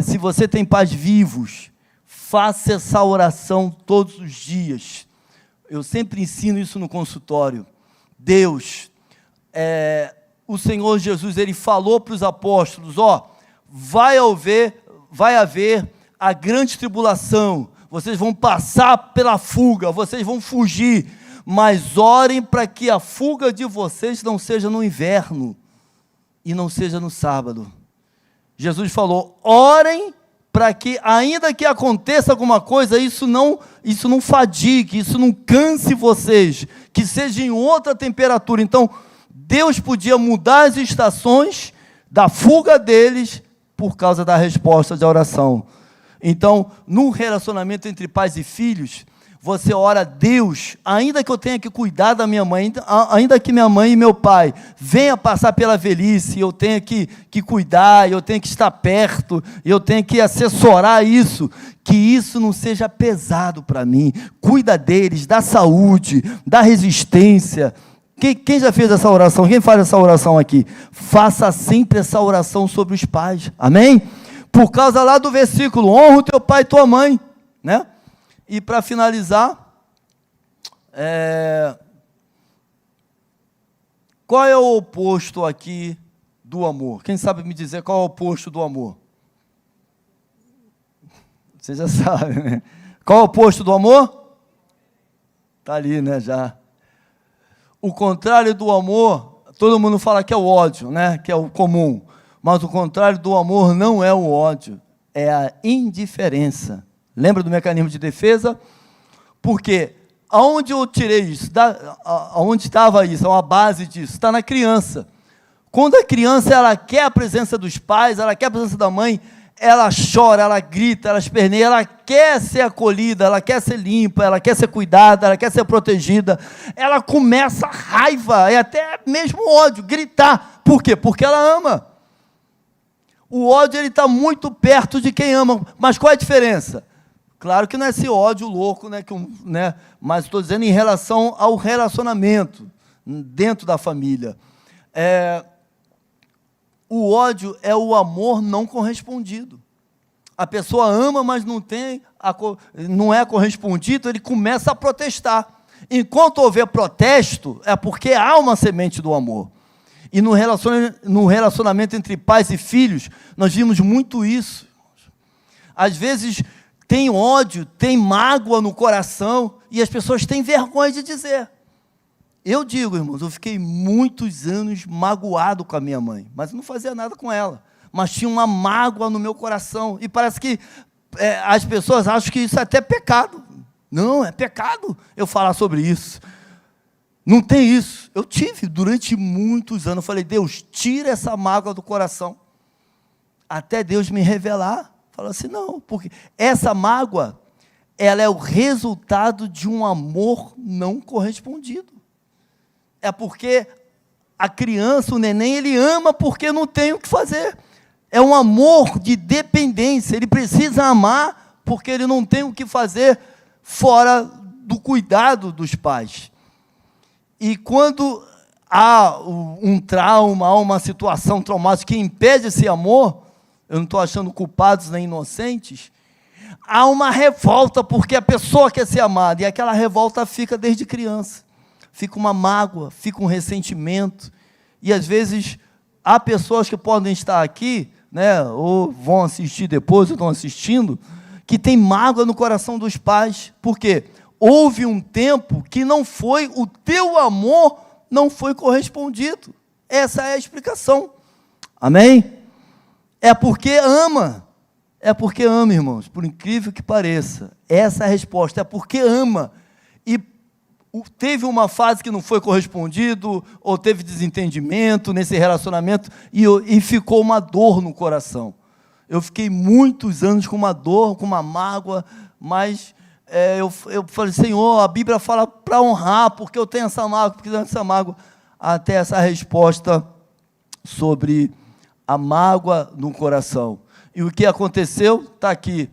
Se você tem pais vivos, faça essa oração todos os dias. Eu sempre ensino isso no consultório. Deus, o Senhor Jesus, Ele falou para os apóstolos, vai haver a grande tribulação, vocês vão passar pela fuga, vocês vão fugir, mas orem para que a fuga de vocês não seja no inverno, e não seja no sábado. Jesus falou, orem para que, ainda que aconteça alguma coisa, isso não fadigue, isso não canse vocês, que seja em outra temperatura. Então, Deus podia mudar as estações da fuga deles por causa da resposta de oração. Então, no relacionamento entre pais e filhos, você ora, Deus, ainda que eu tenha que cuidar da minha mãe, ainda que minha mãe e meu pai venham passar pela velhice, eu tenha que cuidar, eu tenho que estar perto, eu tenho que assessorar isso, que isso não seja pesado para mim. Cuida deles, da saúde, da resistência. Quem já fez essa oração? Quem faz essa oração aqui? Faça sempre essa oração sobre os pais, amém? Por causa lá do versículo, honra o teu pai e tua mãe, né? E para finalizar, qual é o oposto aqui do amor? Quem sabe me dizer qual é o oposto do amor? Você já sabe, né? Qual é o oposto do amor? Está ali, né, já. O contrário do amor, todo mundo fala que é o ódio, né? Que é o comum. Mas o contrário do amor não é o ódio, é a indiferença. Lembra do mecanismo de defesa? Porque aonde eu tirei isso? Aonde estava isso? É uma base disso. Está na criança. Quando a criança ela quer a presença dos pais, ela quer a presença da mãe, ela chora, ela grita, ela esperneia, ela quer ser acolhida, ela quer ser limpa, ela quer ser cuidada, ela quer ser protegida. Ela começa a raiva e até mesmo ódio, gritar. Por quê? Porque ela ama. O ódio está muito perto de quem ama. Mas qual é a diferença? Claro que não é esse ódio louco, mas estou dizendo em relação ao relacionamento dentro da família. O ódio é o amor não correspondido. A pessoa ama, mas não é correspondido, ele começa a protestar. Enquanto houver protesto, é porque há uma semente do amor. E no relacionamento entre pais e filhos, nós vimos muito isso. Às vezes tem ódio, tem mágoa no coração, e as pessoas têm vergonha de dizer. Eu digo, irmãos, eu fiquei muitos anos magoado com a minha mãe, mas eu não fazia nada com ela. Mas tinha uma mágoa no meu coração, e parece que as pessoas acham que isso é até pecado. Não, é pecado eu falar sobre isso. Não tem isso. Eu tive durante muitos anos. Eu falei, Deus, tira essa mágoa do coração. Até Deus me revelar. Falou assim, não, porque essa mágoa, ela é o resultado de um amor não correspondido. É porque a criança, o neném, ele ama porque não tem o que fazer. É um amor de dependência. Ele precisa amar porque ele não tem o que fazer fora do cuidado dos pais. E quando há um trauma, há uma situação traumática que impede esse amor, eu não estou achando culpados nem inocentes, há uma revolta, porque a pessoa quer ser amada, e aquela revolta fica desde criança. Fica uma mágoa, fica um ressentimento, e às vezes há pessoas que podem estar aqui, ou vão assistir depois, ou estão assistindo, que tem mágoa no coração dos pais. Por quê? Houve um tempo que o teu amor não foi correspondido. Essa é a explicação. Amém? É porque ama. É porque ama, irmãos, por incrível que pareça. Essa é a resposta, é porque ama. E teve uma fase que não foi correspondido, ou teve desentendimento nesse relacionamento, e ficou uma dor no coração. Eu fiquei muitos anos com uma dor, com uma mágoa, mas eu falei, Senhor, a Bíblia fala para honrar, porque eu tenho essa mágoa, até essa resposta sobre a mágoa no coração. E o que aconteceu está aqui,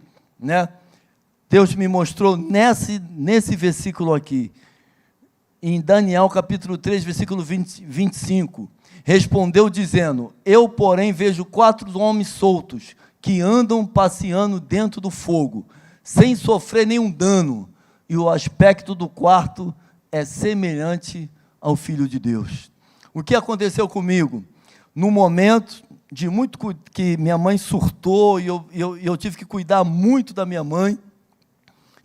Deus me mostrou nesse versículo aqui, em Daniel capítulo 3, versículo 25, respondeu dizendo, eu, porém, vejo 4 homens soltos, que andam passeando dentro do fogo, sem sofrer nenhum dano, e o aspecto do quarto é semelhante ao Filho de Deus. O que aconteceu comigo? No momento de muito que minha mãe surtou, e eu tive que cuidar muito da minha mãe,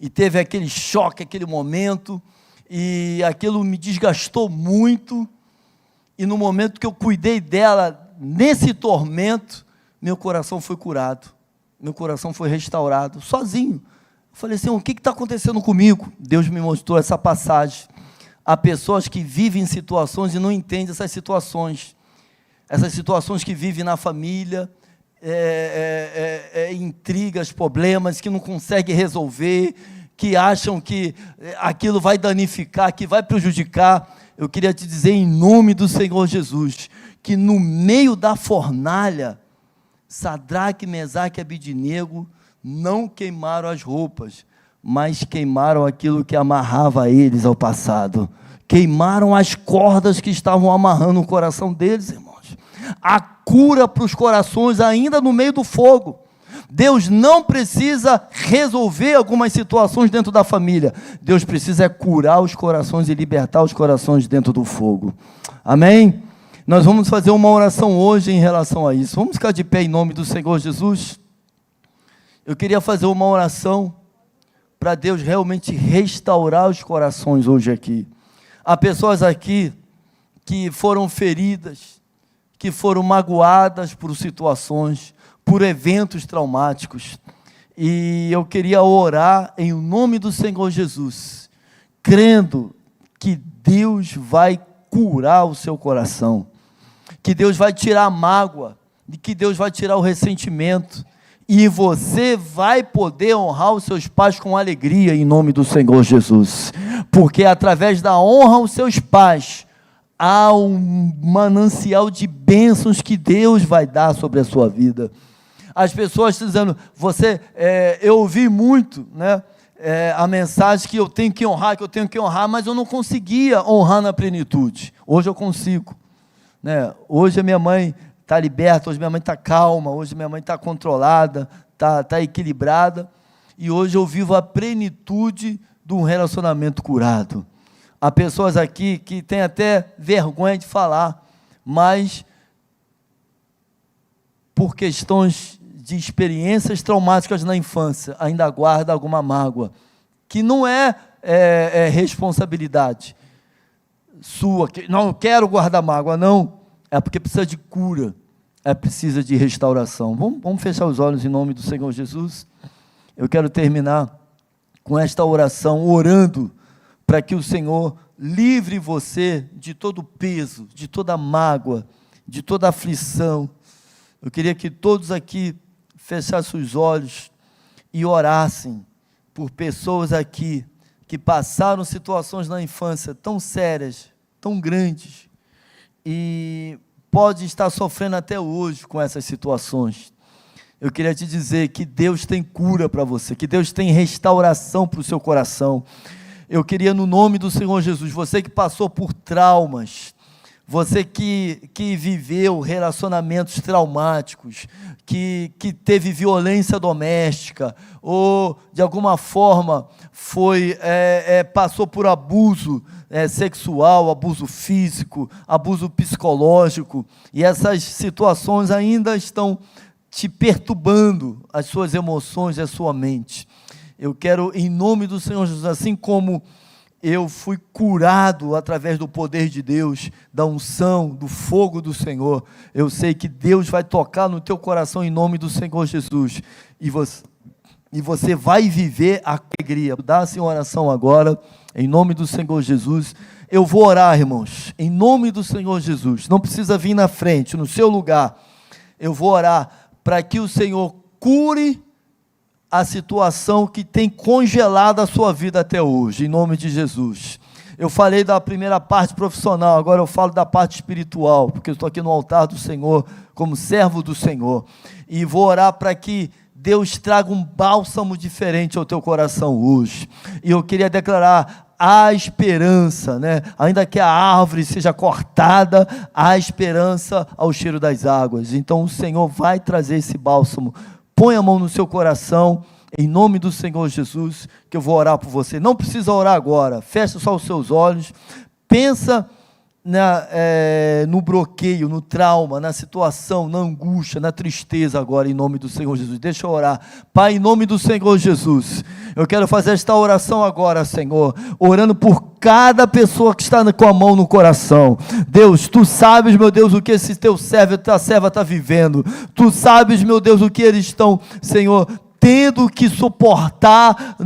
e teve aquele choque, aquele momento, e aquilo me desgastou muito, e no momento que eu cuidei dela, nesse tormento, meu coração foi curado, meu coração foi restaurado, sozinho. Eu falei assim, o que está acontecendo comigo? Deus me mostrou essa passagem. Há pessoas que vivem situações e não entendem essas situações que vivem na família, intrigas, problemas, que não conseguem resolver, que acham que aquilo vai danificar, que vai prejudicar. Eu queria te dizer, em nome do Senhor Jesus, que no meio da fornalha, Sadraque, Mesaque e Abidnego não queimaram as roupas, mas queimaram aquilo que amarrava eles ao passado. Queimaram as cordas que estavam amarrando o coração deles, irmãos. A cura para os corações ainda no meio do fogo. Deus não precisa resolver algumas situações dentro da família. Deus precisa curar os corações e libertar os corações dentro do fogo. Amém? Nós vamos fazer uma oração hoje em relação a isso. Vamos ficar de pé em nome do Senhor Jesus? Eu queria fazer uma oração para Deus realmente restaurar os corações hoje aqui. Há pessoas aqui que foram feridas, que foram magoadas por situações, por eventos traumáticos. E eu queria orar em nome do Senhor Jesus, crendo que Deus vai curar o seu coração, que Deus vai tirar a mágoa, e que Deus vai tirar o ressentimento, e você vai poder honrar os seus pais com alegria em nome do Senhor Jesus, porque através da honra aos seus pais, há um manancial de bênçãos que Deus vai dar sobre a sua vida. As pessoas estão dizendo, eu ouvi muito, né, a mensagem que eu tenho que honrar, mas eu não conseguia honrar na plenitude. Hoje eu consigo, né? Hoje a minha mãe está liberta, hoje minha mãe está calma, hoje minha mãe está controlada, está equilibrada, e hoje eu vivo a plenitude de um relacionamento curado. Há pessoas aqui que têm até vergonha de falar, mas por questões de experiências traumáticas na infância, ainda guarda alguma mágoa, que não é responsabilidade sua, que não quero guardar mágoa, não, é porque precisa de cura, precisa de restauração. Vamos fechar os olhos em nome do Senhor Jesus. Eu quero terminar com esta oração, orando para que o Senhor livre você de todo peso, de toda mágoa, de toda aflição. Eu queria que todos aqui fechassem os olhos e orassem por pessoas aqui que passaram situações na infância tão sérias, tão grandes, e pode estar sofrendo até hoje com essas situações. Eu queria te dizer que Deus tem cura para você, que Deus tem restauração para o seu coração. Eu queria, no nome do Senhor Jesus, você que passou por traumas, você que viveu relacionamentos traumáticos, que teve violência doméstica, ou de alguma forma passou por abuso sexual, abuso físico, abuso psicológico, e essas situações ainda estão te perturbando as suas emoções e a sua mente. Eu quero, em nome do Senhor Jesus, assim como eu fui curado através do poder de Deus, da unção, do fogo do Senhor, eu sei que Deus vai tocar no teu coração em nome do Senhor Jesus, e você vai viver a alegria. Dá-se uma oração agora, em nome do Senhor Jesus. Eu vou orar, irmãos, em nome do Senhor Jesus. Não precisa vir na frente, no seu lugar. Eu vou orar para que o Senhor cure a situação que tem congelado a sua vida até hoje, em nome de Jesus. Eu falei da primeira parte profissional, agora eu falo da parte espiritual, porque eu estou aqui no altar do Senhor, como servo do Senhor, e vou orar para que Deus traga um bálsamo diferente ao teu coração hoje. E eu queria declarar a esperança, né? Ainda que a árvore seja cortada, há esperança ao cheiro das águas. Então o Senhor vai trazer esse bálsamo. Põe a mão no seu coração, em nome do Senhor Jesus, que eu vou orar por você. Não precisa orar agora, fecha só os seus olhos, pensa no bloqueio, no trauma, na situação, na angústia, na tristeza agora, em nome do Senhor Jesus. Deixa eu orar. Pai, em nome do Senhor Jesus, eu quero fazer esta oração agora, Senhor, orando por cada pessoa que está com a mão no coração. Deus, Tu sabes, meu Deus, o que esse Teu servo e Tua serva está vivendo. Tu sabes, meu Deus, o que eles estão, Senhor, tendo que suportar,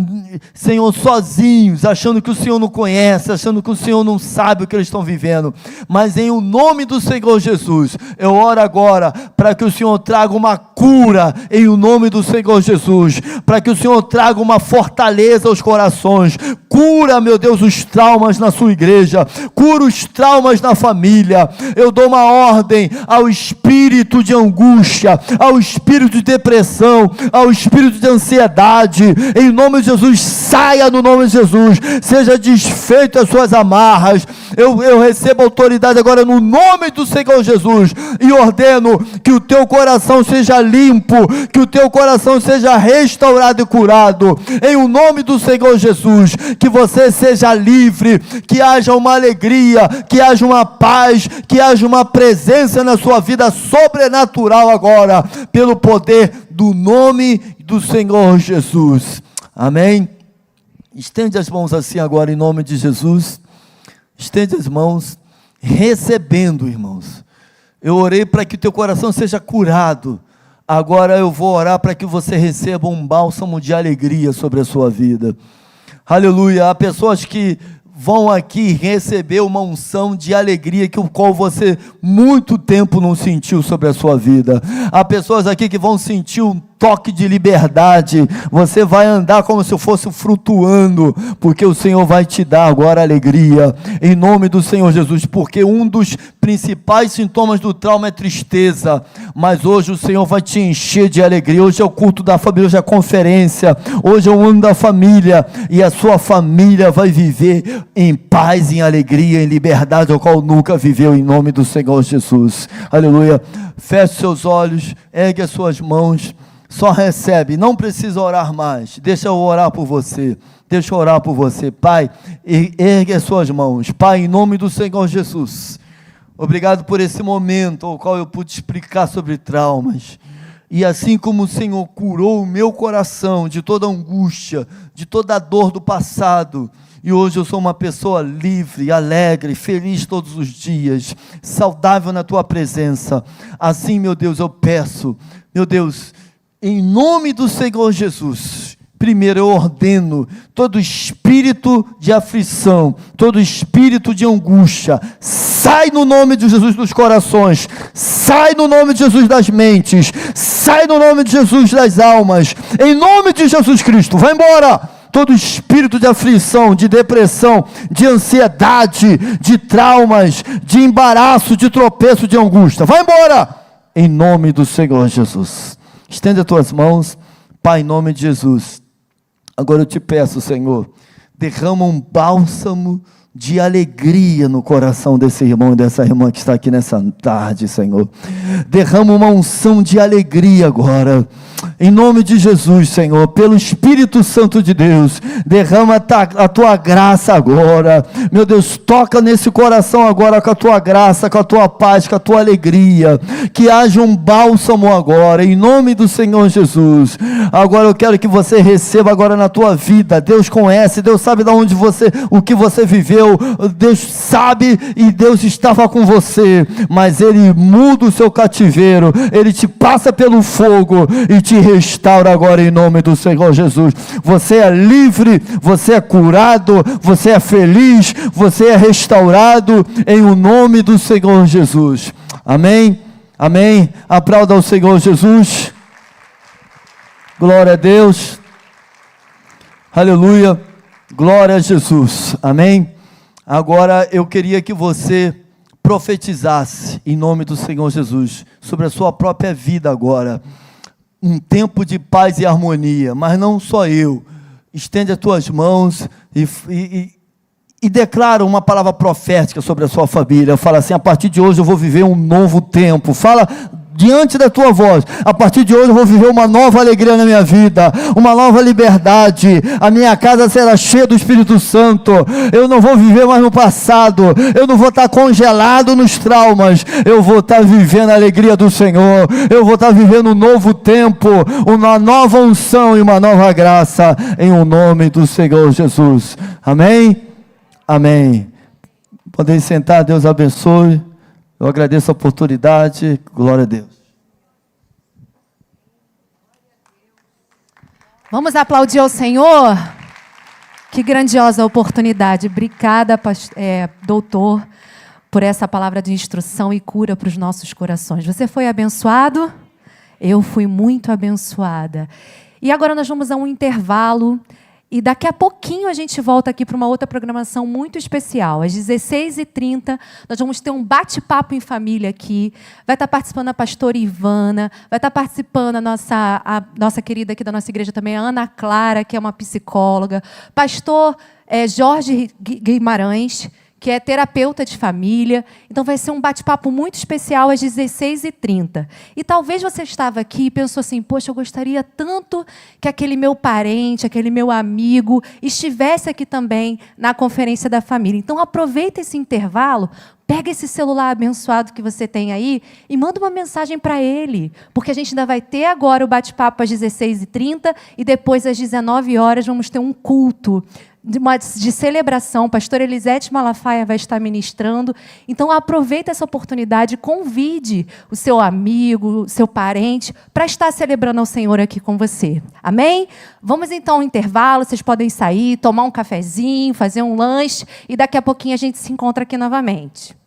Senhor, sozinhos, achando que o Senhor não conhece, achando que o Senhor não sabe o que eles estão vivendo, mas em o nome do Senhor Jesus, eu oro agora, para que o Senhor traga uma cura, em o nome do Senhor Jesus, para que o Senhor traga uma fortaleza aos corações, cura, meu Deus, os traumas na sua igreja, cura os traumas na família. Eu dou uma ordem ao espírito de angústia, ao espírito de depressão, ao espírito de ansiedade, em nome de Jesus, saia no nome de Jesus, seja desfeito as suas amarras. Eu recebo autoridade agora no nome do Senhor Jesus, e ordeno que o teu coração seja limpo, que o teu coração seja restaurado e curado, em o nome do Senhor Jesus, que você seja livre, que haja uma alegria, que haja uma paz, que haja uma presença na sua vida sobrenatural agora, pelo poder do nome do Senhor Jesus. Amém? Estende as mãos assim agora em nome de Jesus. Estende as mãos, recebendo, irmãos. Eu orei para que o teu coração seja curado. Agora eu vou orar para que você receba um bálsamo de alegria sobre a sua vida. Aleluia. Há pessoas que vão aqui receber uma unção de alegria que o qual você muito tempo não sentiu sobre a sua vida. Há pessoas aqui que vão sentir um toque de liberdade. Você vai andar como se fosse flutuando, porque o Senhor vai te dar agora alegria, em nome do Senhor Jesus, porque um dos principais sintomas do trauma é tristeza, mas hoje o Senhor vai te encher de alegria. Hoje é o culto da família, hoje é a conferência, hoje é o ano da família, e a sua família vai viver em paz, em alegria, em liberdade, ao qual nunca viveu, em nome do Senhor Jesus. Aleluia. Feche seus olhos, ergue as suas mãos. Só recebe, não precisa orar mais. Deixa eu orar por você. Deixa eu orar por você. Pai, ergue as suas mãos. Pai, em nome do Senhor Jesus, obrigado por esse momento ao qual eu pude explicar sobre traumas. E assim como o Senhor curou o meu coração de toda angústia, de toda a dor do passado, e hoje eu sou uma pessoa livre, alegre, feliz todos os dias, saudável na tua presença. Assim, meu Deus, eu peço, meu Deus, em nome do Senhor Jesus, primeiro eu ordeno todo espírito de aflição, todo espírito de angústia, sai no nome de Jesus dos corações, sai no nome de Jesus das mentes, sai no nome de Jesus das almas, em nome de Jesus Cristo, vai embora todo espírito de aflição, de depressão, de ansiedade, de traumas, de embaraço, de tropeço, de angústia, vai embora, em nome do Senhor Jesus. Estende as tuas mãos, Pai, em nome de Jesus. Agora eu te peço, Senhor, derrama um bálsamo de alegria no coração desse irmão e dessa irmã que está aqui nessa tarde, Senhor. Derrama uma unção de alegria agora, em nome de Jesus, Senhor, pelo Espírito Santo de Deus, derrama a tua graça agora, meu Deus, toca nesse coração agora com a tua graça, com a tua paz, com a tua alegria, que haja um bálsamo agora, em nome do Senhor Jesus. Agora eu quero que você receba agora na tua vida. Deus conhece, Deus sabe de onde o que você viveu, Deus sabe, e Deus estava com você, mas Ele muda o seu cativeiro, Ele te passa pelo fogo e te restaura agora em nome do Senhor Jesus. Você é livre, você é curado, você é feliz, você é restaurado em o nome do Senhor Jesus. Amém? Amém? Aplauda ao Senhor Jesus. Glória a Deus. Aleluia. Glória a Jesus. Amém? Agora eu queria que você profetizasse em nome do Senhor Jesus sobre a sua própria vida agora. Um tempo de paz e harmonia, mas não só eu. Estende as tuas mãos e declara uma palavra profética sobre a sua família. Fala assim: a partir de hoje eu vou viver um novo tempo. Fala diante da tua voz: a partir de hoje eu vou viver uma nova alegria na minha vida, uma nova liberdade, a minha casa será cheia do Espírito Santo, eu não vou viver mais no passado, eu não vou estar congelado nos traumas, eu vou estar vivendo a alegria do Senhor, eu vou estar vivendo um novo tempo, uma nova unção e uma nova graça, em o nome do Senhor Jesus. Amém? Amém. Podem sentar, Deus abençoe. Eu agradeço a oportunidade. Glória a Deus. Vamos aplaudir ao Senhor? Que grandiosa oportunidade. Obrigada, doutor, por essa palavra de instrução e cura para os nossos corações. Você foi abençoado? Eu fui muito abençoada. E agora nós vamos a um intervalo. E daqui a pouquinho a gente volta aqui para uma outra programação muito especial. Às 16h30, nós vamos ter um bate-papo em família aqui. Vai estar participando a pastora Ivana, vai estar participando a nossa querida aqui da nossa igreja também, a Ana Clara, que é uma psicóloga. Pastor Jorge Guimarães, que é terapeuta de família. Então vai ser um bate-papo muito especial às 16h30. E talvez você estava aqui e pensou assim: poxa, eu gostaria tanto que aquele meu parente, aquele meu amigo estivesse aqui também na conferência da família. Então aproveita esse intervalo, Pega esse celular abençoado que você tem aí e manda uma mensagem para ele, porque a gente ainda vai ter agora o bate-papo às 16h30 e depois às 19 horas vamos ter um culto de celebração. Pastor Elisete Malafaia vai estar ministrando. Então, aproveita essa oportunidade, convide o seu amigo, o seu parente, para estar celebrando ao Senhor aqui com você. Amém? Vamos então ao intervalo, vocês podem sair, tomar um cafezinho, fazer um lanche, e daqui a pouquinho a gente se encontra aqui novamente.